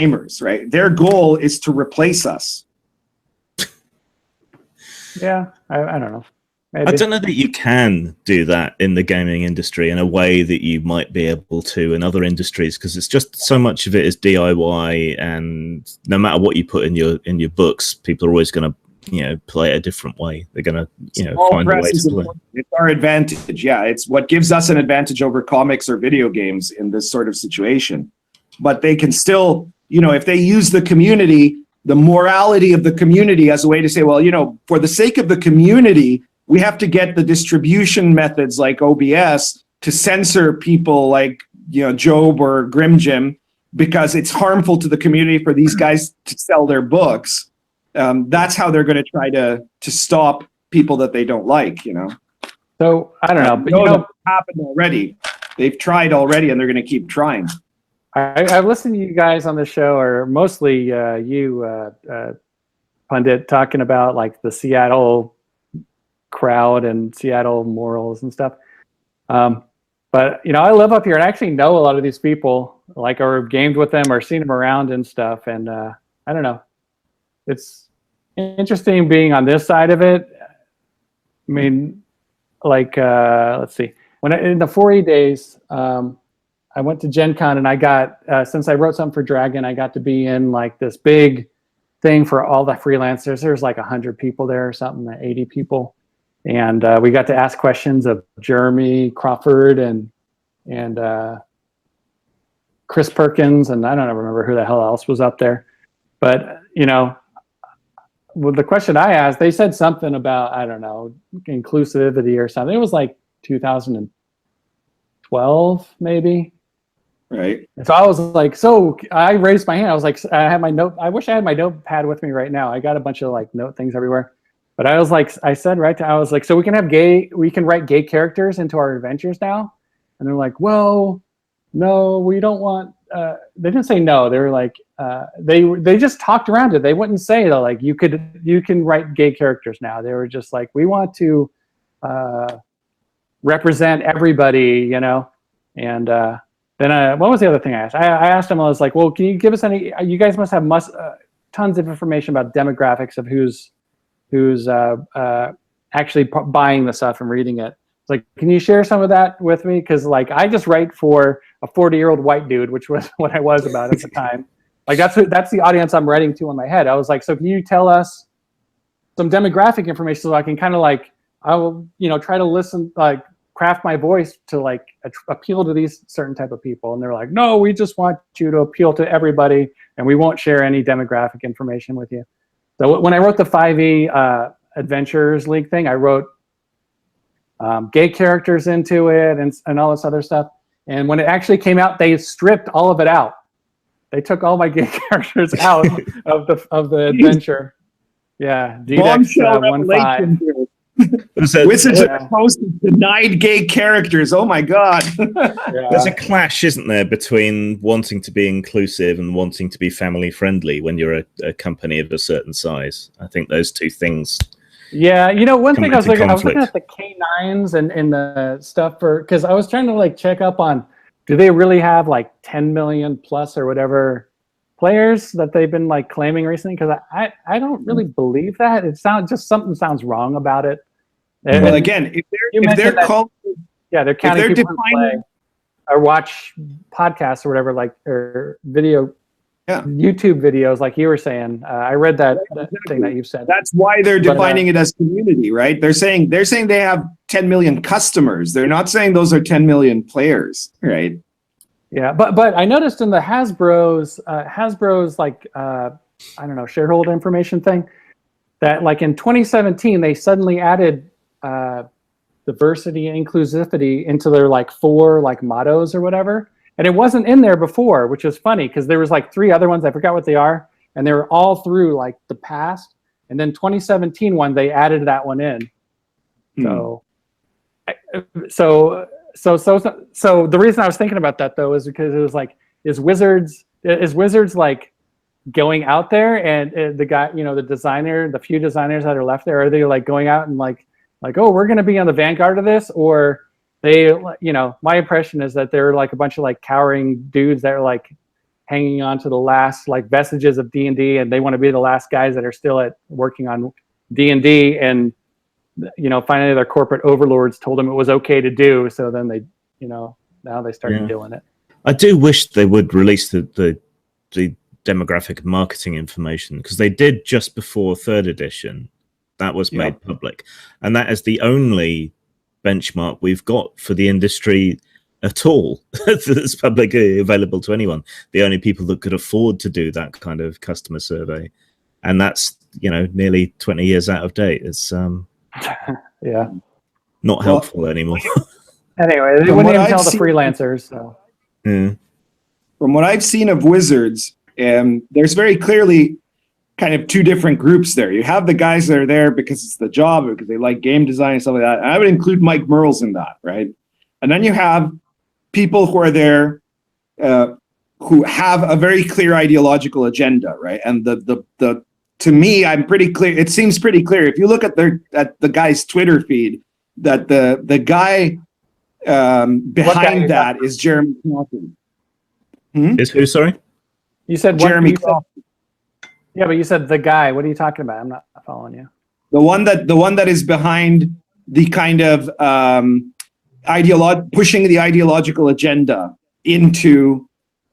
gamers, right? Their goal is to replace us. Yeah, I don't know. Maybe. I don't know that you can do that in the gaming industry in a way that you might be able to in other industries, because it's just so much of it is DIY, and no matter what you put in your books, people are always going to, you know, play it a different way. They're going to, you know, find a way to play. It's our advantage. Yeah, it's what gives us an advantage over comics or video games in this sort of situation. But they can still, you know, if they use the community, the morality of the community as a way to say, well, you know, for the sake of the community, we have to get the distribution methods like OBS to censor people like, you know, Jobe or Grim Jim, because it's harmful to the community for these guys to sell their books. That's how they're going to try to stop people that they don't like, you know. So I don't know, but you know, happened already. They've tried already, and they're going to keep trying. I've listened to you guys on the show, or mostly you, Pundit, talking about like the Seattle crowd and Seattle morals and stuff. But I live up here and I actually know a lot of these people, like, or gamed with them or seen them around and stuff. And I don't know, it's interesting being on this side of it. I mean, like, let's see, in the 4E days, I went to Gen Con and I got, since I wrote something for Dragon, I got to be in like this big thing for all the freelancers. There's like 100 people there or something, 80 people. And we got to ask questions of Jeremy Crawford and Chris Perkins, and I don't remember who the hell else was up there. But with the question I asked, they said something about, I don't know, inclusivity or something. It was like 2012 maybe. Right. And so I was like, so I raised my hand. I was like, I had my note. I wish I had my notepad with me right now. I got a bunch of like note things everywhere. But I was like, I said, I was like, so we can write gay characters into our adventures now? And they're like, well, no, we don't want, they didn't say no. They were like, they just talked around it. They wouldn't say that, like, you can write gay characters now. They were just like, we want to represent everybody, And then what was the other thing I asked? I asked them, I was like, well, can you give us you guys must have tons of information about demographics of who's actually buying the stuff and reading it. It's like, can you share some of that with me? Because like, I just write for a 40-year-old white dude, which was what I was about at the time. Like that's the audience I'm writing to in my head. I was like, so can you tell us some demographic information so I can kind of like, I will try to listen, like craft my voice to like appeal to these certain type of people. And they're like, no, we just want you to appeal to everybody, and we won't share any demographic information with you. So when I wrote the 5e Adventures League thing, I wrote gay characters into it and all this other stuff. And when it actually came out, they stripped all of it out. They took all my gay characters out of the adventure. Yeah, DDEX 1.5. Wizards of the Coast denied gay characters. Oh my God. There's a clash, isn't there, between wanting to be inclusive and wanting to be family friendly when you're a company of a certain size. I think those two things. Yeah, one thing I was looking at the K9s and the stuff because I was trying to like check up on, do they really have like 10 million plus or whatever players that they've been like claiming recently? Because I don't really believe that. It something sounds wrong about it. And well, again, if they're counting people who play or watch podcasts or whatever, like, or video, YouTube videos, like you were saying. I read that thing that you said. That's why they're defining it as community, right? They're saying they have 10 million customers. They're not saying those are 10 million players, right? Yeah, but I noticed in the Hasbro's like I don't know, shareholder information thing, that like in 2017 they suddenly added diversity and inclusivity into their like 4 like mottos or whatever, and it wasn't in there before, which is funny because there was like 3 other ones, I forgot what they are, and they were all through like the past, and then 2017 one they added that one in. So the reason I was thinking about that though is because it was like, is Wizards like going out there, and the guy, the few designers that are left there, are they like going out and like, oh, we're going to be on the vanguard of this? Or they, my impression is that they're like a bunch of like cowering dudes that are like hanging on to the last like vestiges of D&D, and they want to be the last guys that are still working on D&D, and finally their corporate overlords told them it was okay to do, so then they, now they started doing it. I do wish they would release the demographic marketing information, because they did just before 3rd edition. That was made public, and that is the only benchmark we've got for the industry at all that's publicly available to anyone. The only people that could afford to do that kind of customer survey, and that's nearly 20 years out of date. It's not helpful anymore. Anyway, they wouldn't even tell the freelancers. So. Yeah. From what I've seen of Wizards, there's very clearly kind of 2 different groups there. You have the guys that are there because it's the job, or because they like game design and stuff like that. And I would include Mike Merles in that, right? And then you have people who are there who have a very clear ideological agenda, right? And the to me, I'm pretty clear. It seems pretty clear if you look at the guy's Twitter feed that the guy behind that is Jeremy Crawford. Is who? Sorry, You said Jeremy Crawford. Yeah, but you said the guy. What are you talking about? I'm not following you. The one that is behind the kind of pushing the ideological agenda into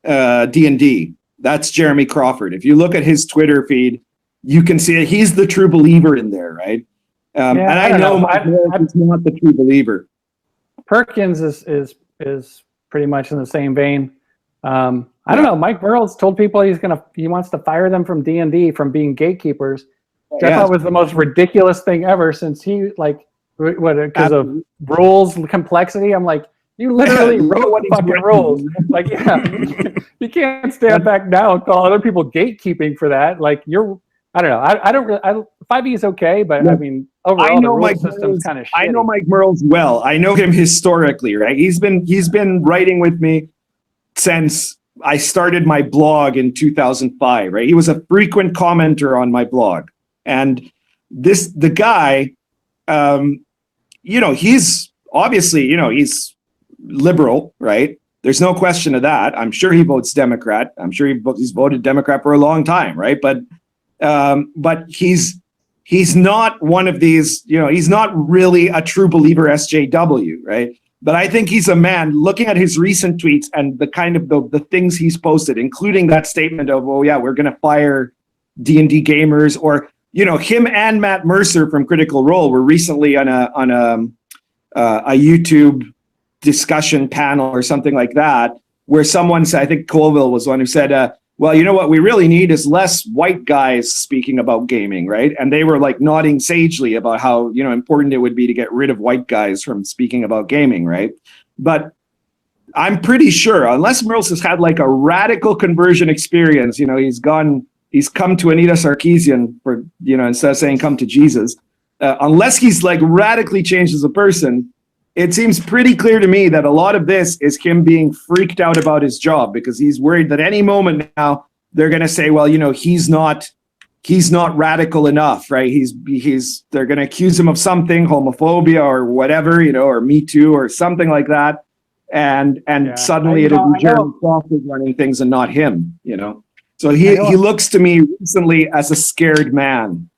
D&D. That's Jeremy Crawford. If you look at his Twitter feed, you can see it. He's the true believer in there, right? And I know he's not the true believer. Perkins is pretty much in the same vein. I don't know. Mike Merle's told people he wants to fire them from D&D from being gatekeepers. Which I thought was the most ridiculous thing ever, since he because of rules complexity. I'm like, you literally wrote what fucking rules. Like, yeah, you can't stand back now and call other people gatekeeping for that. Like, I don't know. I don't really. 5e is okay, but I mean, overall, the rule system's kind of shitty. I know Mike Merles well. I know him historically, right? He's been writing with me since I started my blog in 2005, right? He was a frequent commenter on my blog. And the guy, he's obviously, he's liberal, right? There's no question of that. I'm sure he votes Democrat. I'm sure he's voted Democrat for a long time, right? But he's not one of these, he's not really a true believer SJW, right? But I think he's a man, looking at his recent tweets and the kind of the things he's posted, including that statement of, oh yeah, we're going to fire D&D gamers, or, him and Matt Mercer from Critical Role were recently on a YouTube discussion panel or something like that, where someone said, I think Colville was one who said, well, you know what we really need is less white guys speaking about gaming, right? And they were like nodding sagely about how, important it would be to get rid of white guys from speaking about gaming, right? But I'm pretty sure, unless Merles has had like a radical conversion experience, he's come to Anita Sarkeesian for, instead of saying come to Jesus, unless he's like radically changed as a person, it seems pretty clear to me that a lot of this is him being freaked out about his job, because he's worried that any moment now they're going to say, well, he's not radical enough, right? They're going to accuse him of something, homophobia or whatever, or Me Too or something like that. And suddenly it'll be Jeremy Crawford running things and not him, So he looks to me recently as a scared man.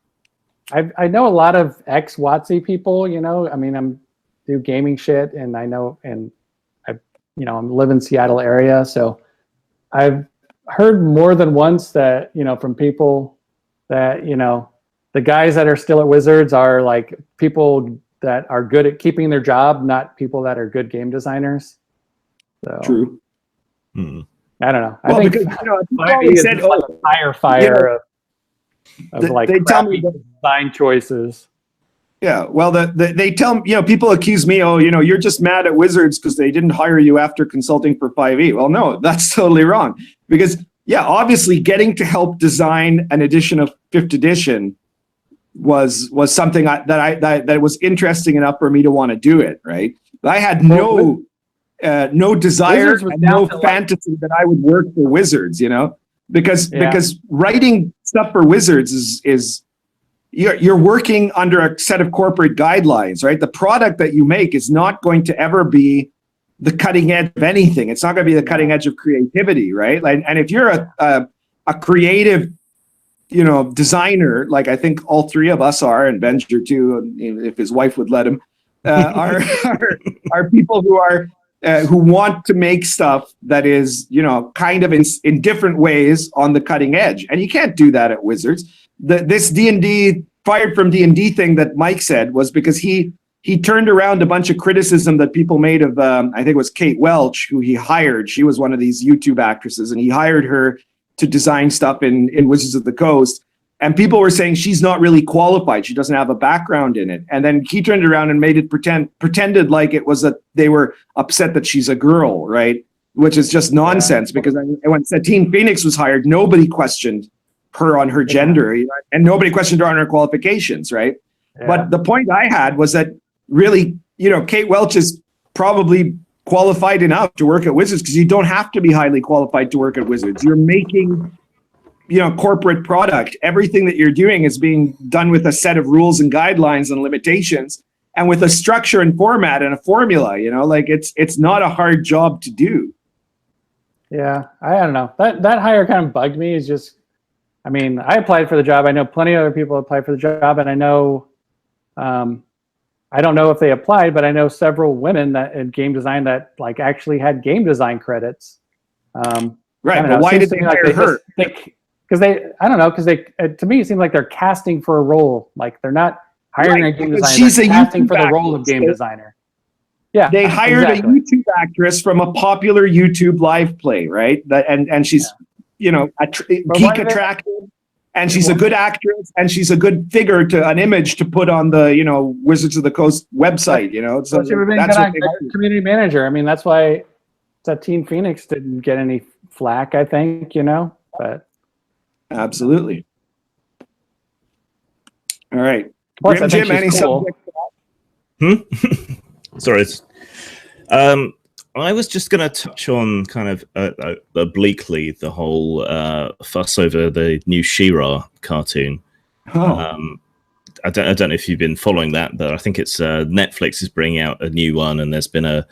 I know a lot of ex-WotC people, I mean, I'm do gaming shit, and I know, and I live in Seattle area, so I've heard more than once that from people that the guys that are still at Wizards are like people that are good at keeping their job, not people that are good game designers. So true. I don't know. Well, I think because said, like a tire fire of like they tell me design choices. Yeah, well, they tell people accuse me, you're just mad at Wizards because they didn't hire you after consulting for 5e. Well, no, that's totally wrong, because obviously getting to help design an edition of 5th edition was something that was interesting enough for me to want to do it, right? But I had no desire and no fantasy that I would work for Wizards, because writing stuff for Wizards is you're working under a set of corporate guidelines, right? The product that you make is not going to ever be the cutting edge of anything. It's not going to be the cutting edge of creativity, right? And if you're a creative, designer, like I think all three of us are, and Benjer too, if his wife would let him, are people who want to make stuff that is, kind of in different ways on the cutting edge. And you can't do that at Wizards. This D&D fired from D&D thing that Mike said was because he turned around a bunch of criticism that people made of, I think it was Kate Welch, who he hired. She was one of these YouTube actresses, and he hired her to design stuff in Wizards of the Coast. And people were saying she's not really qualified. She doesn't have a background in it. And then he turned around and made it pretended like it was that they were upset that she's a girl, right? Which is just nonsense, because when Satine Phoenix was hired, nobody questioned her on her gender, and nobody questioned her on her qualifications, right? Yeah. But the point I had was that really, Kate Welch is probably qualified enough to work at Wizards, because you don't have to be highly qualified to work at Wizards. You're making corporate product. Everything that you're doing is being done with a set of rules and guidelines and limitations, and with a structure and format and a formula. Like it's not a hard job to do. Yeah, I don't know. That hire kind of bugged me. Is just, I mean, I applied for the job. I know plenty of other people applied for the job, and I know, I don't know if they applied, but I know several women that in game design that like actually had game design credits. Right, but why did they hire her? Because I don't know, because to me it seems like they're casting for a role. Like they're not hiring a game designer. She's they're casting YouTube for the role of game designer. Yeah, they hired a YouTube actress from a popular YouTube live play, right? And she's geek attractive, and she's a good actress, and she's a good figure an image to put on the Wizards of the Coast website. So she would have been good community manager. I mean, that's why Team Phoenix didn't get any flack. I think but. Absolutely. All right. Plus, Grim Jim, any cool. subject? Sorry. I was just going to touch on kind of obliquely the whole fuss over the new She-Ra cartoon. Oh. I don't know if you've been following that, but I think it's Netflix is bringing out a new one, and there's been a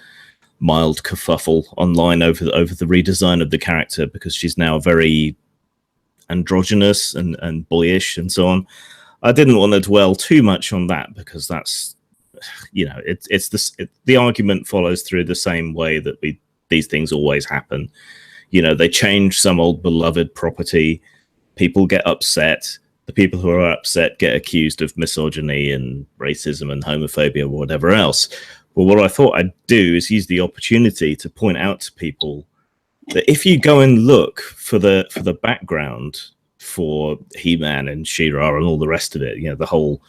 mild kerfuffle online over the redesign of the character, because she's now very androgynous and boyish and so on. I didn't want to dwell too much on that, because that's the argument follows through the same way that these things always happen. They change some old beloved property, people get upset, the people who are upset get accused of misogyny and racism and homophobia or whatever else. Well, what I thought I'd do is use the opportunity to point out to people that if you go and look for the background for He-Man and She-Ra and all the rest of it, the whole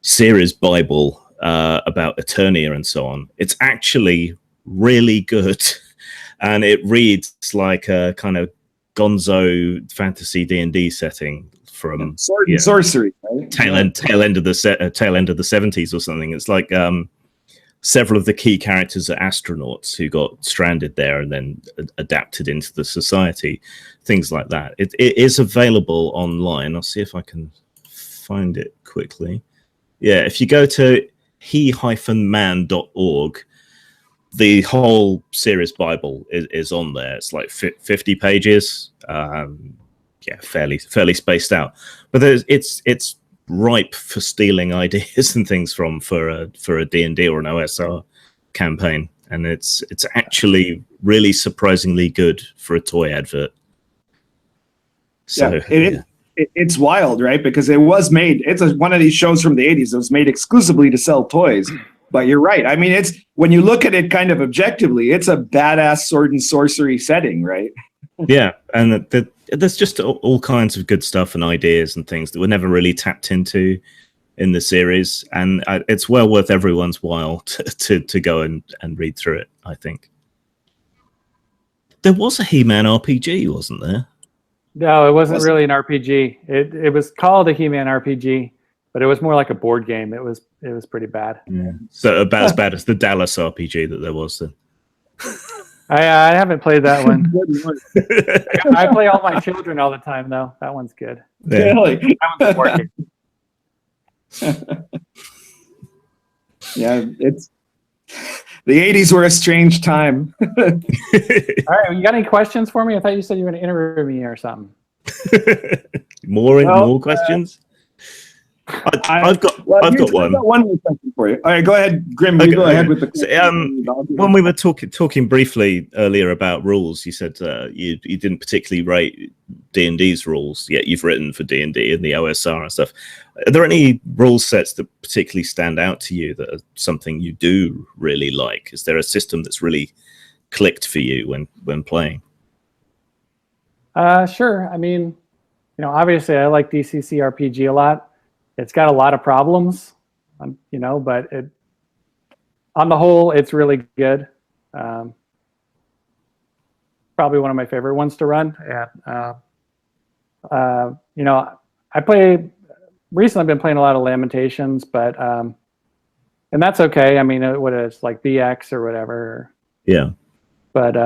series Bible about Eternia and so on, it's actually really good, and it reads like a kind of gonzo fantasy D&D setting from sword and sorcery, right? tail end of the 70s or something. It's like several of the key characters are astronauts who got stranded there and then adapted into the society, things like that. It is available online. I'll see if I can find it quickly. Yeah, if you go to he-man.org, the whole series Bible is on there. It's like 50 pages. Fairly spaced out, but it's ripe for stealing ideas and things for a D&D or an OSR campaign, and it's actually really surprisingly good for a toy advert. So it's wild, right? Because it was made. It's one of these shows from the 80s that was made exclusively to sell toys. But you're right. I mean, it's when you look at it kind of objectively, it's a badass sword and sorcery setting, right? Yeah, and there's just all kinds of good stuff and ideas and things that were never really tapped into in the series, and it's well worth everyone's while to go and read through it, I think. There was a He-Man RPG, wasn't there? No, it wasn't really an RPG. It was called a He-Man RPG, but it was more like a board game. It was pretty bad. Yeah. So about as bad as the Dallas RPG that there was then. I haven't played that one. I play all my children all the time, though. That one's good. Yeah. Really? That one's working. Yeah, it's the 80s were a strange time. All right, you got any questions for me? I thought you said you were going to interview me or something. More questions? I've got one. I've got one more question for you. All right, go ahead, Grim. You go ahead with the. So, when we were talking briefly earlier about rules, you said you didn't particularly rate D&D's rules, yet you've written for D&D and the OSR and stuff. Are there any rule sets that particularly stand out to you that are something you do really like? Is there a system that's really clicked for you when playing? Sure. I mean, obviously I like DCC RPG a lot. It's got a lot of problems, but on the whole, it's really good. Probably one of my favorite ones to run. Yeah. Recently I've been playing a lot of Lamentations, but, and that's okay. I mean, it's like BX or whatever. Yeah. But,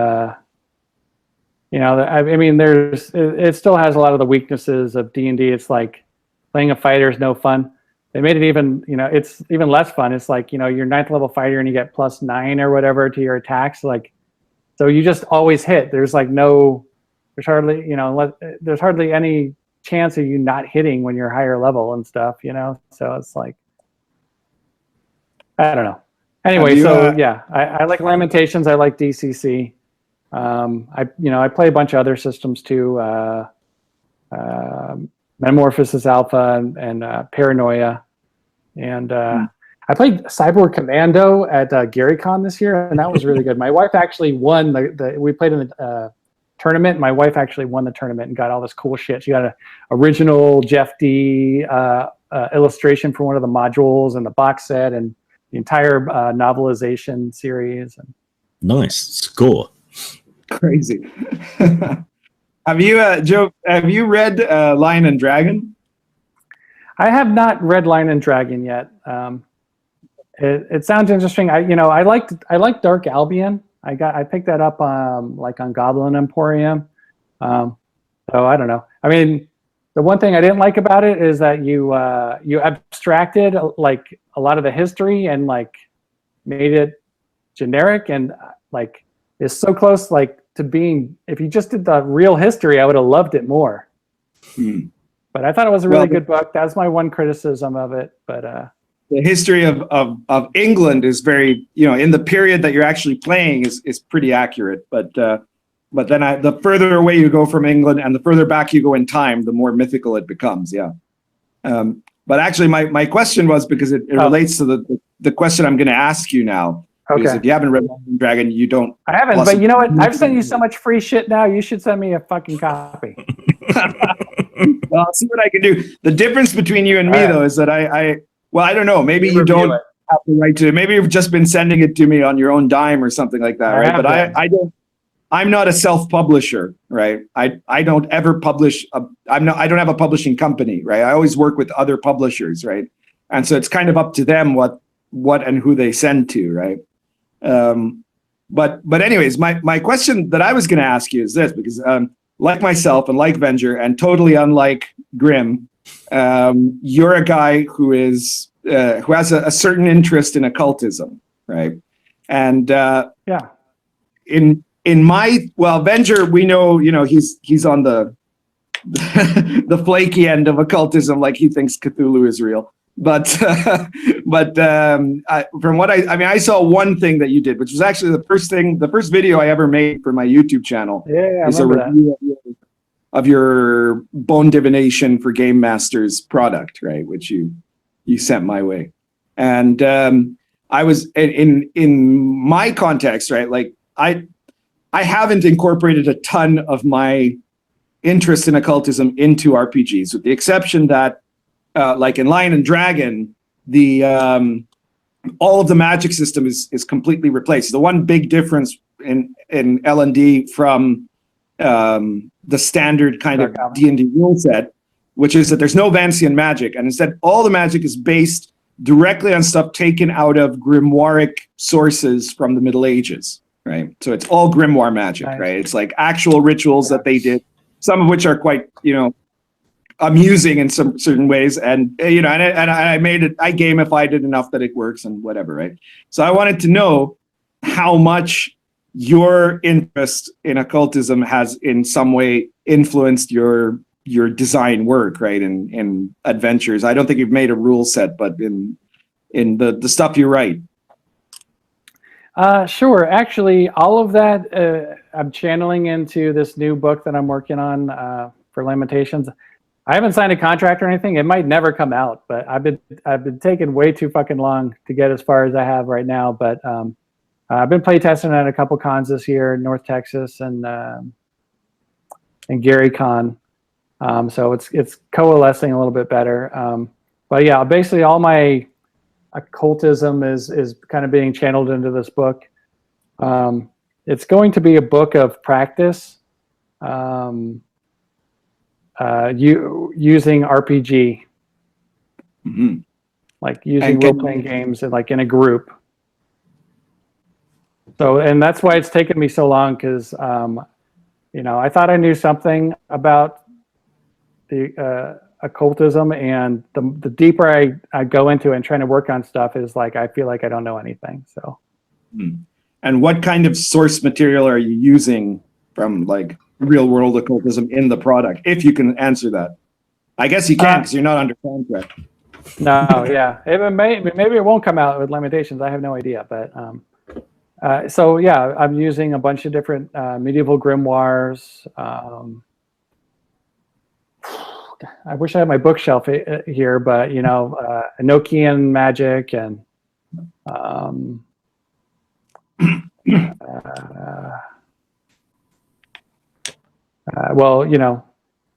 I mean, it still has a lot of the weaknesses of D&D. It's like playing a fighter is no fun. They made it even, it's even less fun. It's like, you're 9th level fighter and you get +9 or whatever to your attacks. Like, so you just always hit. There's like there's hardly any chance of you not hitting when you're higher level and stuff, So it's like, I don't know. Anyway, I like Lamentations. I like DCC. I play a bunch of other systems too. Metamorphosis Alpha and Paranoia, and I played Cyborg Commando at GaryCon this year, and that was really good. My wife actually won we played in the tournament. My wife actually won the tournament and got all this cool shit. She got an original Jeff D illustration for one of the modules and the box set and the entire novelization series. Nice score. Crazy. Have you, Joe? Have you read Lion and Dragon? I have not read Lion and Dragon yet. It sounds interesting. I liked Dark Albion. I picked that up on Goblin Emporium. So I don't know. I mean, the one thing I didn't like about it is that you abstracted like a lot of the history and like made it generic and like it's so close like to being. If you just did the real history, I would have loved it more. But I thought it was a really good book. That's my one criticism of it. But the history of England is very, in the period that you're actually playing is pretty accurate. But then the further away you go from England and the further back you go in time, the more mythical it becomes. Yeah. But actually, my question was because it relates to the question I'm going to ask you now. Okay. Because if you haven't read Lion and Dragon, you don't. I haven't, but you know what? I've sent you so much free shit now. You should send me a fucking copy. Well, I'll see what I can do. The difference between you and me, though, is that I don't know. Maybe you don't have the right to. Maybe you've just been sending it to me on your own dime or something like that, right? But I don't. I'm not a self-publisher, right? I don't ever publish. I don't have a publishing company, right? I always work with other publishers, right? And so it's kind of up to them what and who they send to, right? But anyways, my question that I was going to ask you is this, because like myself and like Venger and totally unlike Grimm, you're a guy who has a certain interest in occultism, right? And Venger, we know, he's on the the flaky end of occultism, like he thinks Cthulhu is real. But from what I saw one thing that you did, which was actually the first video I ever made for my YouTube channel. Yeah, is a review of your Bone Divination for Game Masters product, right? Which you sent my way, and I was in my context, right? Like I haven't incorporated a ton of my interest in occultism into RPGs, with the exception that. Like in Lion and Dragon, the all of the magic system is completely replaced. The one big difference in L&D from the standard kind of D&D rule set, which is that there's no Vancian magic, and instead all the magic is based directly on stuff taken out of grimoiric sources from the Middle Ages, right? So it's all grimoire magic, right? It's like actual rituals that they did, some of which are quite, amusing in some certain ways, and I made it. I gamified it enough that it works and whatever, right? So I wanted to know how much your interest in occultism has in some way influenced your design work, right? In adventures. I don't think you've made a rule set, but in the stuff you write. Sure. Actually, all of that I'm channeling into this new book that I'm working on for Lamentations. I haven't signed a contract or anything. It might never come out, but I've been taking way too fucking long to get as far as I have right now. But I've been playtesting at a couple cons this year, North Texas and GaryCon. So it's coalescing a little bit better. But yeah, basically all my occultism is kind of being channeled into this book. It's going to be a book of practice. Using RPG, like using role-playing games and like in a group. So, and that's why it's taken me so long, because I thought I knew something about the occultism, and the deeper I go into it and trying to work on stuff is like I feel like I don't know anything. So. And what kind of source material are you using from like real world occultism in the product? If you can answer that, I guess you can because you're not under contract. No, yeah, maybe it won't come out with limitations. I have no idea, but so yeah, I'm using a bunch of different medieval grimoires. I wish I had my bookshelf here, but Enochian magic and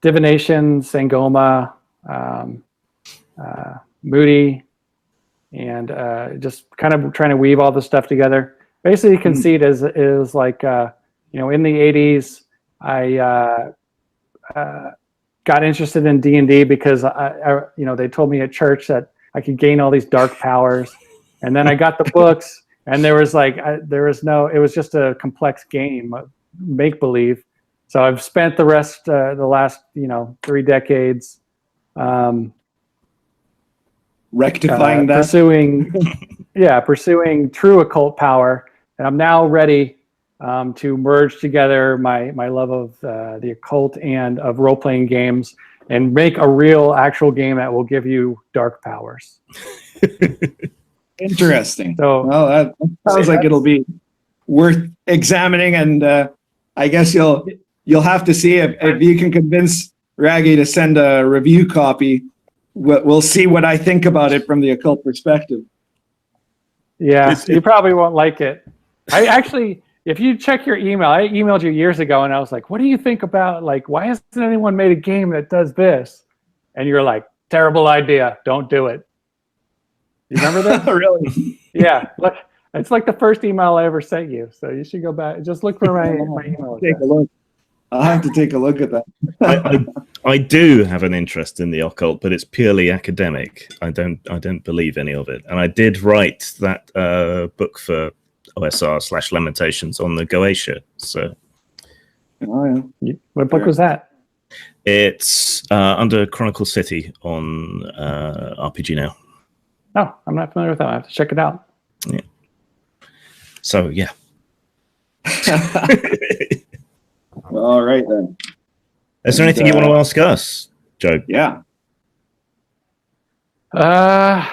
divination, Sangoma, Moody, and just kind of trying to weave all this stuff together. Basically, conceit is like in the 80s, I got interested in D&D because they told me at church that I could gain all these dark powers, and then I got the books, and it was just a complex game, make believe. So I've spent the last 3 decades rectifying that, pursuing true occult power, and I'm now ready to merge together my love of the occult and of role-playing games and make a real actual game that will give you dark powers. Interesting. So, well, that sounds like it'll be worth examining, and I guess you'll have to see if you can convince Raggy to send a review copy. We'll see what I think about it from the occult perspective. Yeah, you probably won't like it. I actually, if you check your email, I emailed you years ago, and I was like, "What do you think about why hasn't anyone made a game that does this?" And you're like, "Terrible idea. Don't do it." You remember that? Really? Yeah. Look, it's like the first email I ever sent you. So you should go back. Just look for my email. Take a look. I'll have to take a look at that. I do have an interest in the occult, but it's purely academic. I don't believe any of it. And I did write that book for OSR/Lamentations on the Goetia. So, oh, yeah. What book was that? It's under Chronicle City on RPG Now. Oh, I'm not familiar with that. I have to check it out. Yeah. So yeah. All right then. Is there anything you want to ask us, Jobe? Yeah. I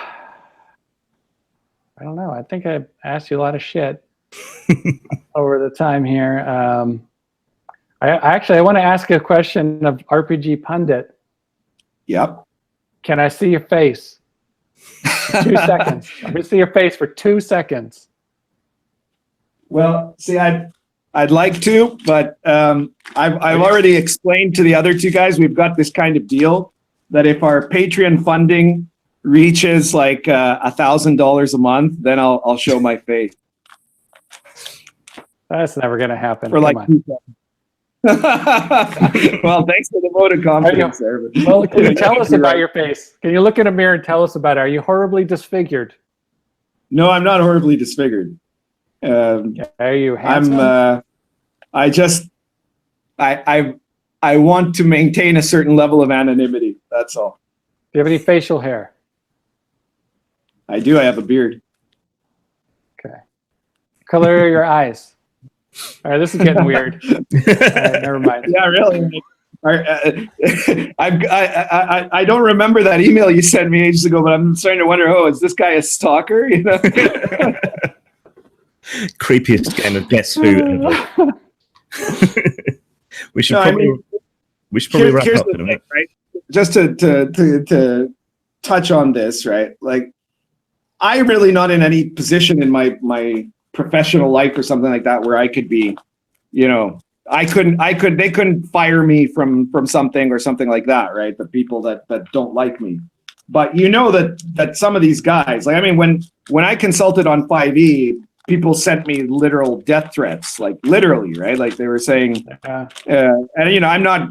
don't know. I think I asked you a lot of shit over the time here. I want to ask a question of RPG Pundit. Yep. Can I see your face? 2 seconds. I'm going to see your face for 2 seconds. Well, see, I'd like to, but I've already explained to the other two guys we've got this kind of deal that if our Patreon funding reaches like $1,000 a month, then I'll show my face. That's never going to happen. For like 2 seconds. Well, thanks for the vote of confidence there. Well, can you tell us about your face? Can you look in a mirror and tell us about it? Are you horribly disfigured? No, I'm not horribly disfigured. Are you handsome? I want to maintain a certain level of anonymity. That's all. Do you have any facial hair? I do. I have a beard. Okay. Color are your eyes? All right, this is getting weird. Never mind. Yeah, really. I don't remember that email you sent me ages ago, but I'm starting to wonder, is this guy a stalker? You know? Creepiest game of Guess Who ever. we should probably wrap up in a minute. Right? Just to touch on this, right? Like, I'm really not in any position in my professional life or something like that where I could be, they couldn't fire me from something or something like that, right? The people that don't like me. But that some of these guys, like, I mean, when I consulted on 5e, people sent me literal death threats, like literally, right? Like they were saying, and I'm not,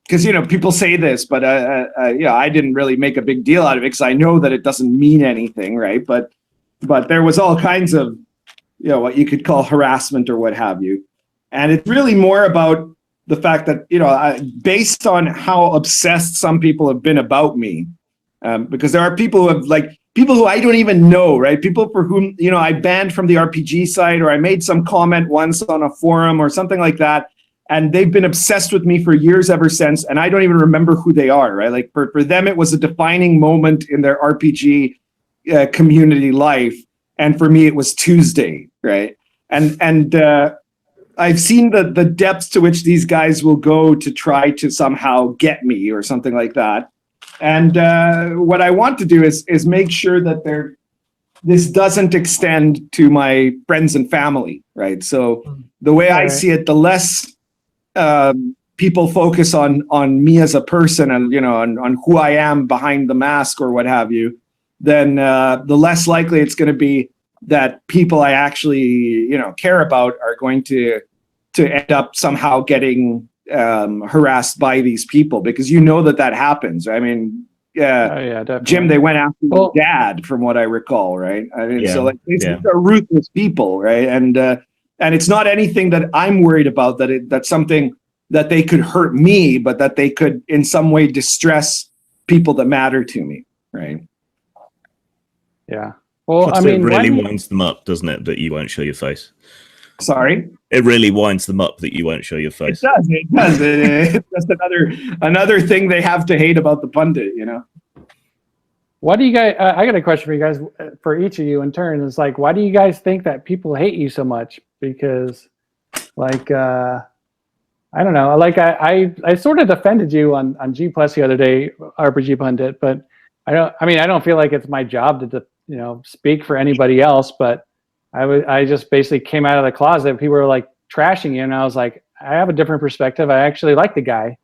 because people say this, but I didn't really make a big deal out of it because I know that it doesn't mean anything, right? But there was all kinds of what you could call harassment or what have you, and it's really more about the fact that, based on how obsessed some people have been about me, because there are people who have people who I don't even know, right? People for whom, I banned from the RPG site, or I made some comment once on a forum or something like that. And they've been obsessed with me for years ever since. And I don't even remember who they are, right? Like for them, it was a defining moment in their RPG community life. And for me, it was Tuesday, right? And I've seen the depths to which these guys will go to try to somehow get me or something like that. And what I want to do is make sure that this doesn't extend to my friends and family, right? So the way I see it, the less people focus on me as a person and, on who I am behind the mask or what have you, then the less likely it's going to be that people I actually, care about are going to end up somehow getting harassed by these people, because that happens. I mean, Jim, they went after your dad, from what I recall, right? I mean, so these are ruthless people, right? And it's not anything that I'm worried about, that's something that they could hurt me, but that they could in some way distress people that matter to me, right? Yeah. Well, Plus, it really winds them up, doesn't it, that you won't show your face? Sorry? It really winds them up that you won't show your face. It does. It's just another thing they have to hate about the pundit, What do you guys, I got a question for you guys, for each of you in turn. It's like, why do you guys think that people hate you so much? Because, I don't know, I sort of defended you on G Plus the other day, RPG Pundit, but I don't feel like it's my job to speak for anybody else, but I just basically came out of the closet. People were trashing you, and I was like, I have a different perspective. I actually like the guy.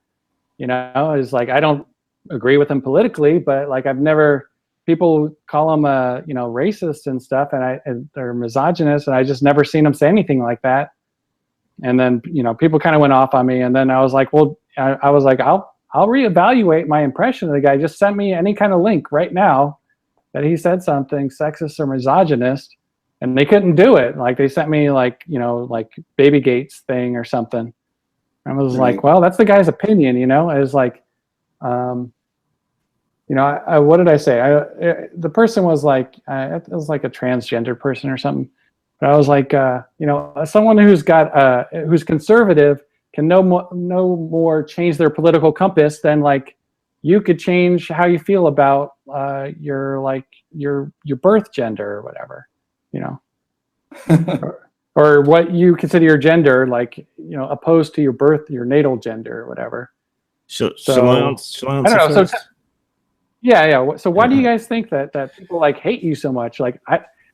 It's like, I don't agree with him politically, but I've never, people call him racist and stuff, and they're misogynist, and I just never seen him say anything like that. And then people kind of went off on me, and then I was like, well, I was like, I'll reevaluate my impression of the guy. Just send me any kind of link right now that he said something sexist or misogynist, and they couldn't do it. They sent me Baby Gates thing or something. I was like, well, that's the guy's opinion, It was like, what did I say? The person was it was like a transgender person or something. But I was like, someone who's who's conservative can no more change their political compass than you could change how you feel about your birth gender or whatever, or what you consider your gender, opposed to your natal gender or whatever. Shall I answer I don't know. So yeah. So why do you guys think that people hate you so much?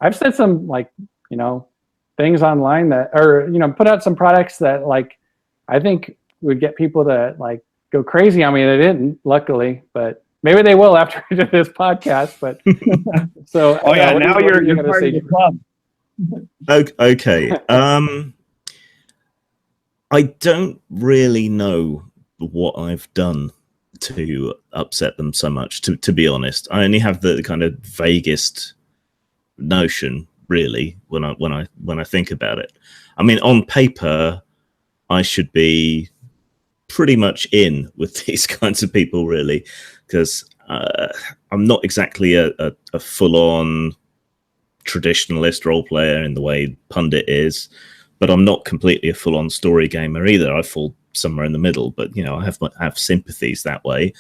I've said some things online that, or put out some products that I think would get people to go crazy on me. They didn't, luckily, but maybe they will after I do this podcast. But so now you're part of the club. Okay. I don't really know what I've done to upset them so much, to be honest. I only have the kind of vaguest notion, really, when I think about it. I mean, on paper, I should be pretty much in with these kinds of people, really, because I'm not exactly a full-on traditionalist role player in the way Pundit is, but I'm not completely a full-on story gamer either. I fall somewhere in the middle, but I have sympathies that way.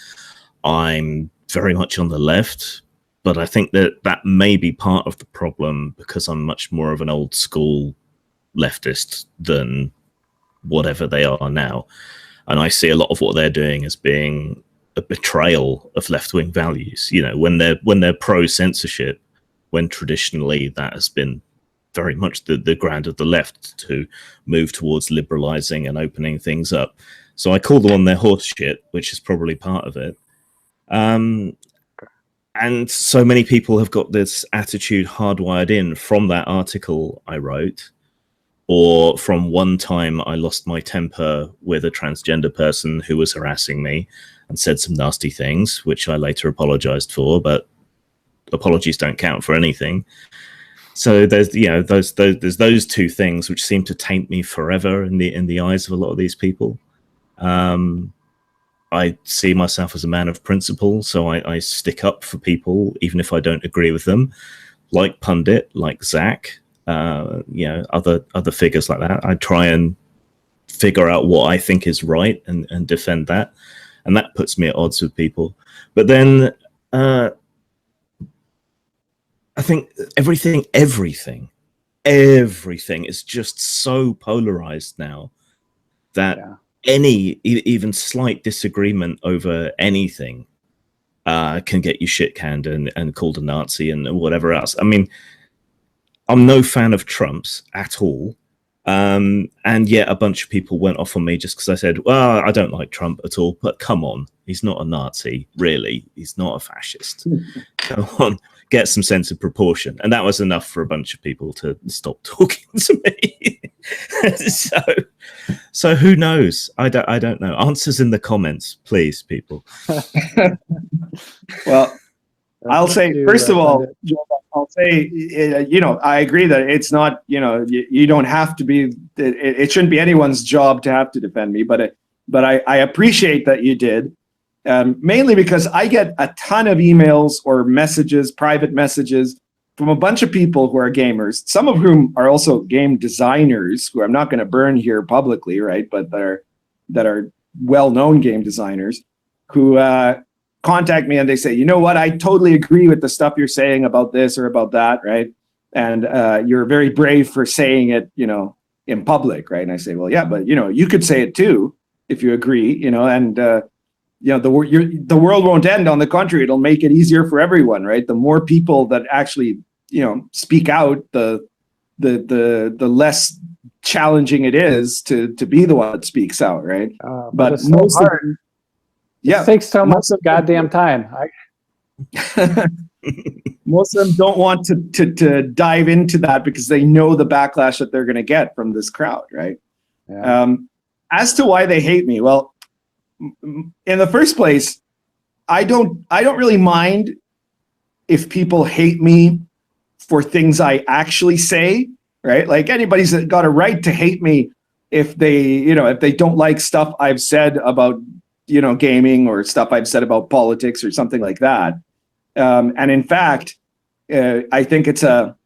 I'm very much on the left, but I think that may be part of the problem, because I'm much more of an old school leftist than whatever they are now. And I see a lot of what they're doing as being a betrayal of left-wing values. When they're pro-censorship, when traditionally that has been very much the ground of the left to move towards liberalizing and opening things up. So I call them on their horse shit, which is probably part of it. And so many people have got this attitude hardwired in from that article I wrote, or from one time I lost my temper with a transgender person who was harassing me and said some nasty things, which I later apologized for, but apologies don't count for anything. So there's there's those two things which seem to taint me forever in the eyes of a lot of these people. I see myself as a man of principle, so I stick up for people, even if I don't agree with them, like Pundit, like Zach, other figures like that. I try and figure out what I think is right and defend that. And that puts me at odds with people. But then I think everything is just so polarized now that any even slight disagreement over anything can get you shit canned and called a Nazi and whatever else. I mean, I'm no fan of Trump's at all. And yet a bunch of people went off on me just because I said, well, I don't like Trump at all, but come on, he's not a Nazi, really. He's not a fascist. Come on, get some sense of proportion. And that was enough for a bunch of people to stop talking to me. So who knows? I don't know. Answers in the comments, please, people. Well, I'll say, first of all, I'll say, I agree that it's not, you don't have to be, it shouldn't be anyone's job to have to defend me, but I appreciate that you did, mainly because I get a ton of emails or messages, private messages from a bunch of people who are gamers, some of whom are also game designers, who I'm not going to burn here publicly, right? But that are well-known game designers who, contact me and they say, you know what, I totally agree with the stuff you're saying about this or about that, right? And you're very brave for saying it, in public, right? And I say, well, yeah, but you could say it too if you agree, and the world won't end. On the contrary, it'll make it easier for everyone, right? The more people that actually speak out, the less challenging it is to be the one that speaks out, right? But it's so hard. It takes so much goddamn time. Most of them don't want to dive into that because they know the backlash that they're going to get from this crowd, right? Yeah. As to why they hate me, well, in the first place, I don't really mind if people hate me for things I actually say, right? Like anybody's got a right to hate me if they don't like stuff I've said about gaming or stuff I've said about politics or something like that. And in fact, I think it's a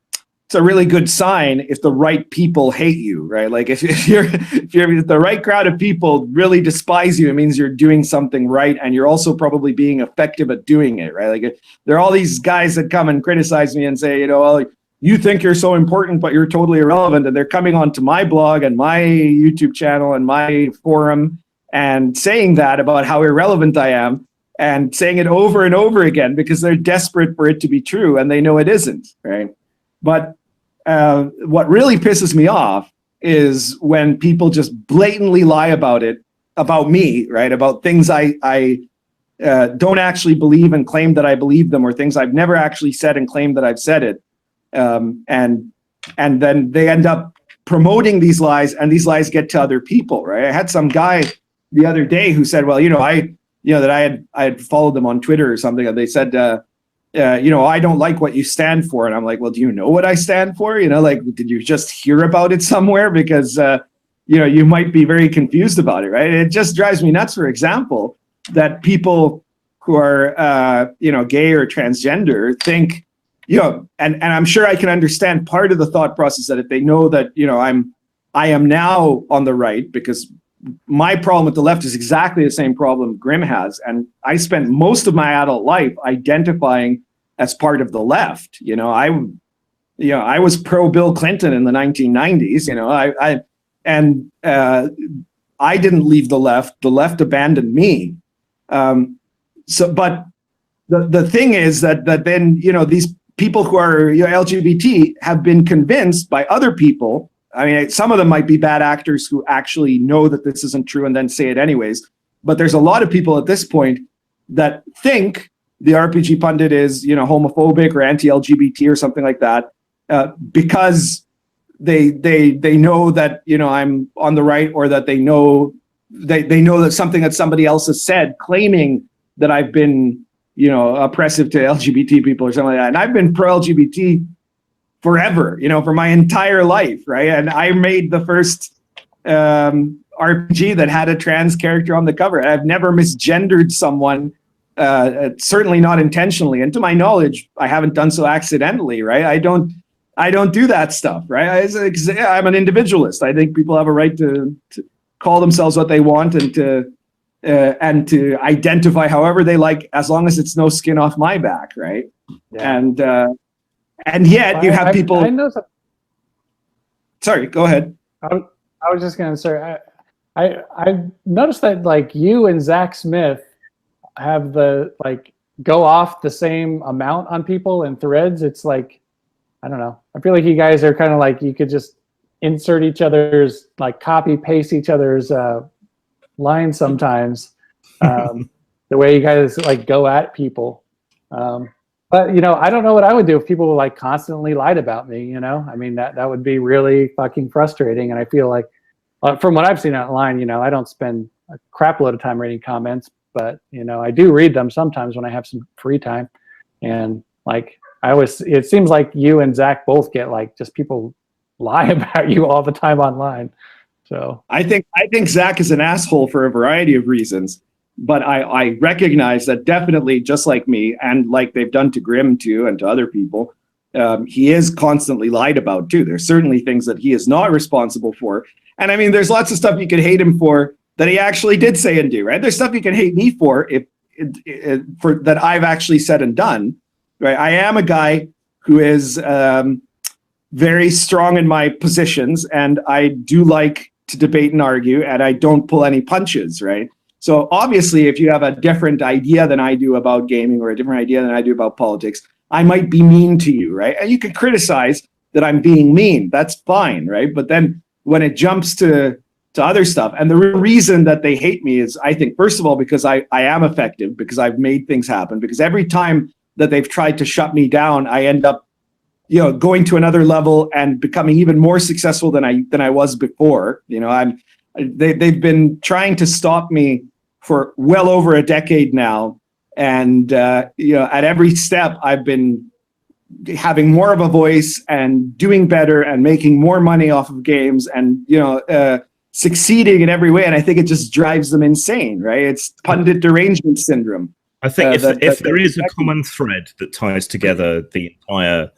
really good sign if the right people hate you, right? Like if the right crowd of people really despise you, it means you're doing something right. And you're also probably being effective at doing it, right? Like there are all these guys that come and criticize me and say, well, you think you're so important, but you're totally irrelevant. And they're coming onto my blog and my YouTube channel and my forum and saying that about how irrelevant I am and saying it over and over again because they're desperate for it to be true and they know it isn't, right? But what really pisses me off is when people just blatantly lie about me, right? About things I don't actually believe and claim that I believe them, or things I've never actually said and claim that I've said it. And then they end up promoting these lies and these lies get to other people, right? I had some guy the other day who said, well, that I had followed them on Twitter or something, and they said, I don't like what you stand for. And I'm like, well, do you know what I stand for? Did you just hear about it somewhere? Because, you might be very confused about it, right? It just drives me nuts, for example, that people who are, gay or transgender think, and I'm sure I can understand part of the thought process that if they know that, I am now on the right, because my problem with the left is exactly the same problem Grimm has. And I spent most of my adult life identifying as part of the left. I was pro Bill Clinton in the 1990s. I didn't leave the left. The left abandoned me. But the thing is that then, these people who are LGBT have been convinced by other people. I mean, some of them might be bad actors who actually know that this isn't true and then say it anyways. But there's a lot of people at this point that think the RPG pundit is, homophobic or anti-LGBT or something like that, because they know that, I'm on the right, or that they know that something that somebody else has said, claiming that I've been, oppressive to LGBT people or something like that. And I've been pro-LGBT forever, for my entire life, right? And I made the first RPG that had a trans character on the cover. I've never misgendered someone, certainly not intentionally. And to my knowledge, I haven't done so accidentally, right? I don't do that stuff, right? I'm an individualist. I think people have a right to call themselves what they want and to identify however they like, as long as it's no skin off my back, right? Yeah. And yet you have people. I know Sorry, go ahead. I was just gonna say, I noticed that like you and Zach Smith have the like go off the same amount on people in threads. It's like, I don't know. I feel like you guys are kind of like, you could just insert each other's, like copy paste each other's lines sometimes. The way you guys like go at people. But you know, I don't know what I would do if people like constantly lied about me, you know? I mean, that would be really fucking frustrating. And I feel like from what I've seen online, you know, I don't spend a crap load of time reading comments, but you know, I do read them sometimes when I have some free time. And like, it seems like you and Zach both get like just people lie about you all the time online. So I think Zach is an asshole for a variety of reasons, but I recognize that definitely, just like me, and like they've done to Grimm too, and to other people, he is constantly lied about too. There's certainly things that he is not responsible for. And I mean, there's lots of stuff you could hate him for that he actually did say and do, right? There's stuff you can hate me for for that I've actually said and done, right? I am a guy who is very strong in my positions, and I do like to debate and argue, and I don't pull any punches, right? So obviously, if you have a different idea than I do about gaming, or a different idea than I do about politics, I might be mean to you, right? And you can criticize that I'm being mean. That's fine, right? But then when it jumps to other stuff, and the reason that they hate me is, I think, first of all, because I am effective, because I've made things happen, because every time that they've tried to shut me down, I end up, you know, going to another level and becoming even more successful than I was before. You know, they've been trying to stop me for well over a decade now, and you know, at every step I've been having more of a voice and doing better and making more money off of games, and you know, succeeding in every way. And I think it just drives them insane, right? It's pundit derangement syndrome. I think if there is a common thread that ties together the entire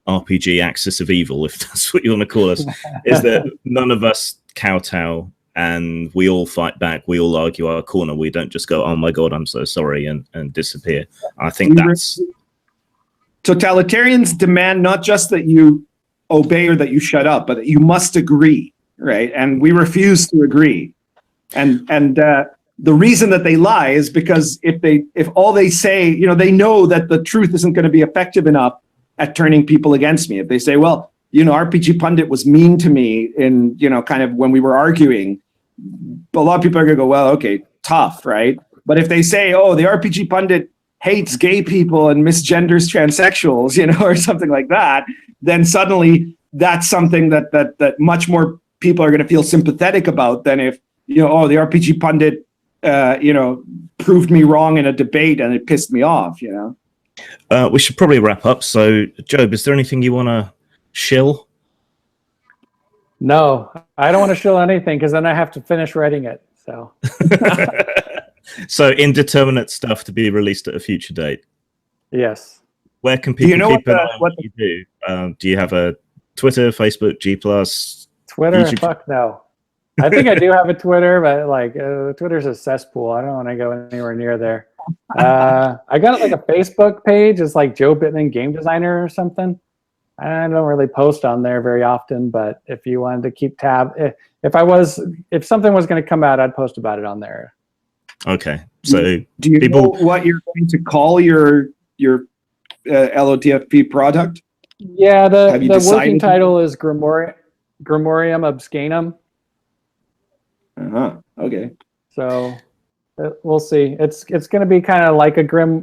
RPG axis of evil, if that's what you want to call us, is that none of us kowtow, and we all fight back. We all argue our corner. We don't just go, "Oh my God, I'm so sorry," and disappear. I think that's... Totalitarians demand not just that you obey or that you shut up, but that you must agree, right? And we refuse to agree. And the reason that they lie is because if all they say, you know, they know that the truth isn't going to be effective enough at turning people against me. If they say, well, you know, RPG Pundit was mean to me in, you know, kind of when we were arguing, a lot of people are going to go, well, okay, tough, right? But if they say, oh, the RPG Pundit hates gay people and misgenders transsexuals, you know, or something like that, then suddenly that's something that much more people are going to feel sympathetic about than if, you know, oh, the RPG Pundit, you know, proved me wrong in a debate and it pissed me off, you know? We should probably wrap up. So, Jobe, is there anything you want to shill? No, I don't want to shill anything because then I have to finish writing it. So, so indeterminate stuff to be released at a future date. Yes. Where can people keep an eye on what you do? Do you have a Twitter, Facebook, G+? Twitter? YouTube? Fuck no. I think I do have a Twitter, but like Twitter's a cesspool. I don't want to go anywhere near there. I got like a Facebook page. It's like Jobe Bittman Game Designer or something. I don't really post on there very often, but if you wanted to keep tab, if something was going to come out, I'd post about it on there. Okay. So do you know what you're going to call your LOTFP product? Yeah, the working title is Grimorium Obscanum. Okay. So we'll see. It's going to be kind of like a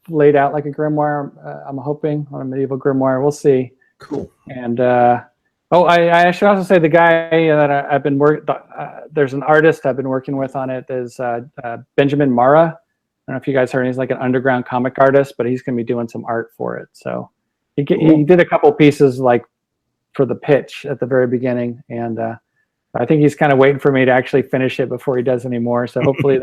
laid out like a grimoire. I'm hoping on a medieval grimoire. We'll see. Cool. And I should also say the guy that I've been there's an artist I've been working with on it is Benjamin Mara. I don't know if you guys heard. He's like an underground comic artist, but he's going to be doing some art for it. So he did a couple pieces like for the pitch at the very beginning, and I think he's kind of waiting for me to actually finish it before he does any more. So hopefully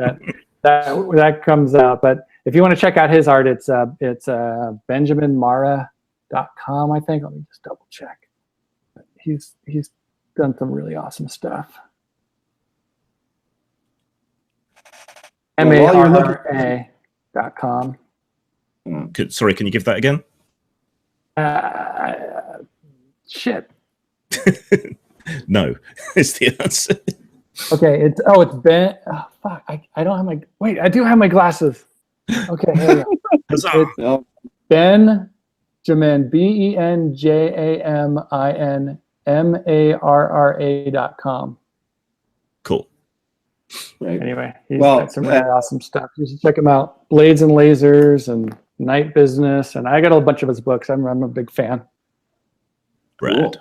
that comes out. But if you want to check out his art, it's benjaminmara.com, I think. Let me just double check. He's done some really awesome stuff. MARRA.com. Sorry, can you give that again? Shit. No, is the answer. Okay, it's Ben. Oh, fuck, I don't have my. Wait, I do have my glasses. Okay, here we go. Huzzah. It's Benjamin, BenjaminMarra.com. Cool. Right. Anyway, he's got some really awesome stuff. You should check him out. Blades and Lasers and Night Business, and I got a bunch of his books. I'm a big fan. Brad. Cool.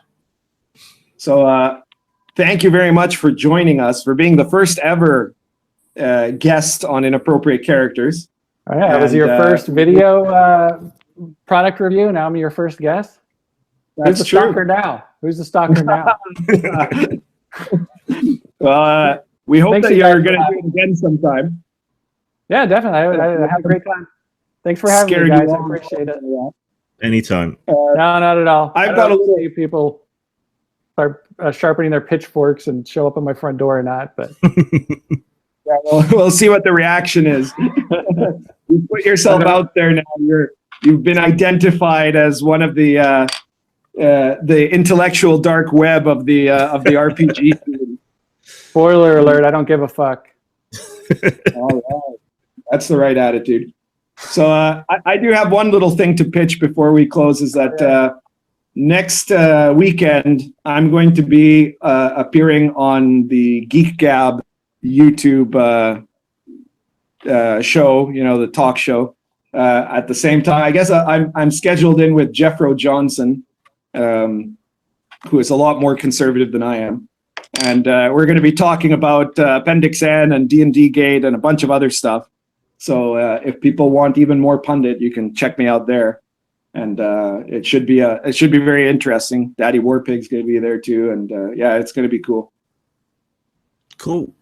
So thank you very much for joining us, for being the first ever guest on Inappropriate Characters. Oh, yeah, it was your first video product review. Now I'm your first guest. That's Who's the stalker now? Who's the stalker now? Well, we hope Thanks that you you're guys going to for do it again sometime. Yeah, definitely. I had a great time. Thanks for having me, guys. I appreciate it. Anytime. No, not at all. I've got a little. See people are sharpening their pitchforks and show up at my front door or not, but Yeah, we'll see what the reaction is. You put yourself out there now. You've been identified as one of the intellectual dark web of the RPG scene. Spoiler alert, I don't give a fuck. All right. That's the right attitude. So I do have one little thing to pitch before we close, is that next weekend I'm going to be appearing on the Geek Gab YouTube show, the talk show. At the same time, I guess I'm scheduled in with Jeffro Johnson, who is a lot more conservative than I am. And we're going to be talking about Appendix N and D&D Gate and a bunch of other stuff. So if people want even more pundit, you can check me out there. And it should be very interesting. Daddy Warpig's going to be there too. And yeah, it's going to be cool. Cool.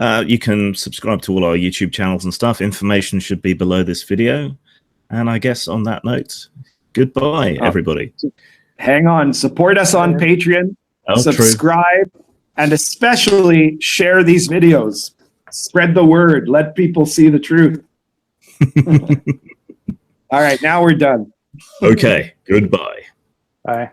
You can subscribe to all our YouTube channels and stuff. Information should be below this video. And I guess on that note, goodbye, everybody. Hang on. Support us on Patreon. Subscribe. True. And especially share these videos. Spread the word. Let people see the truth. All right. Now we're done. Okay. Goodbye. Bye.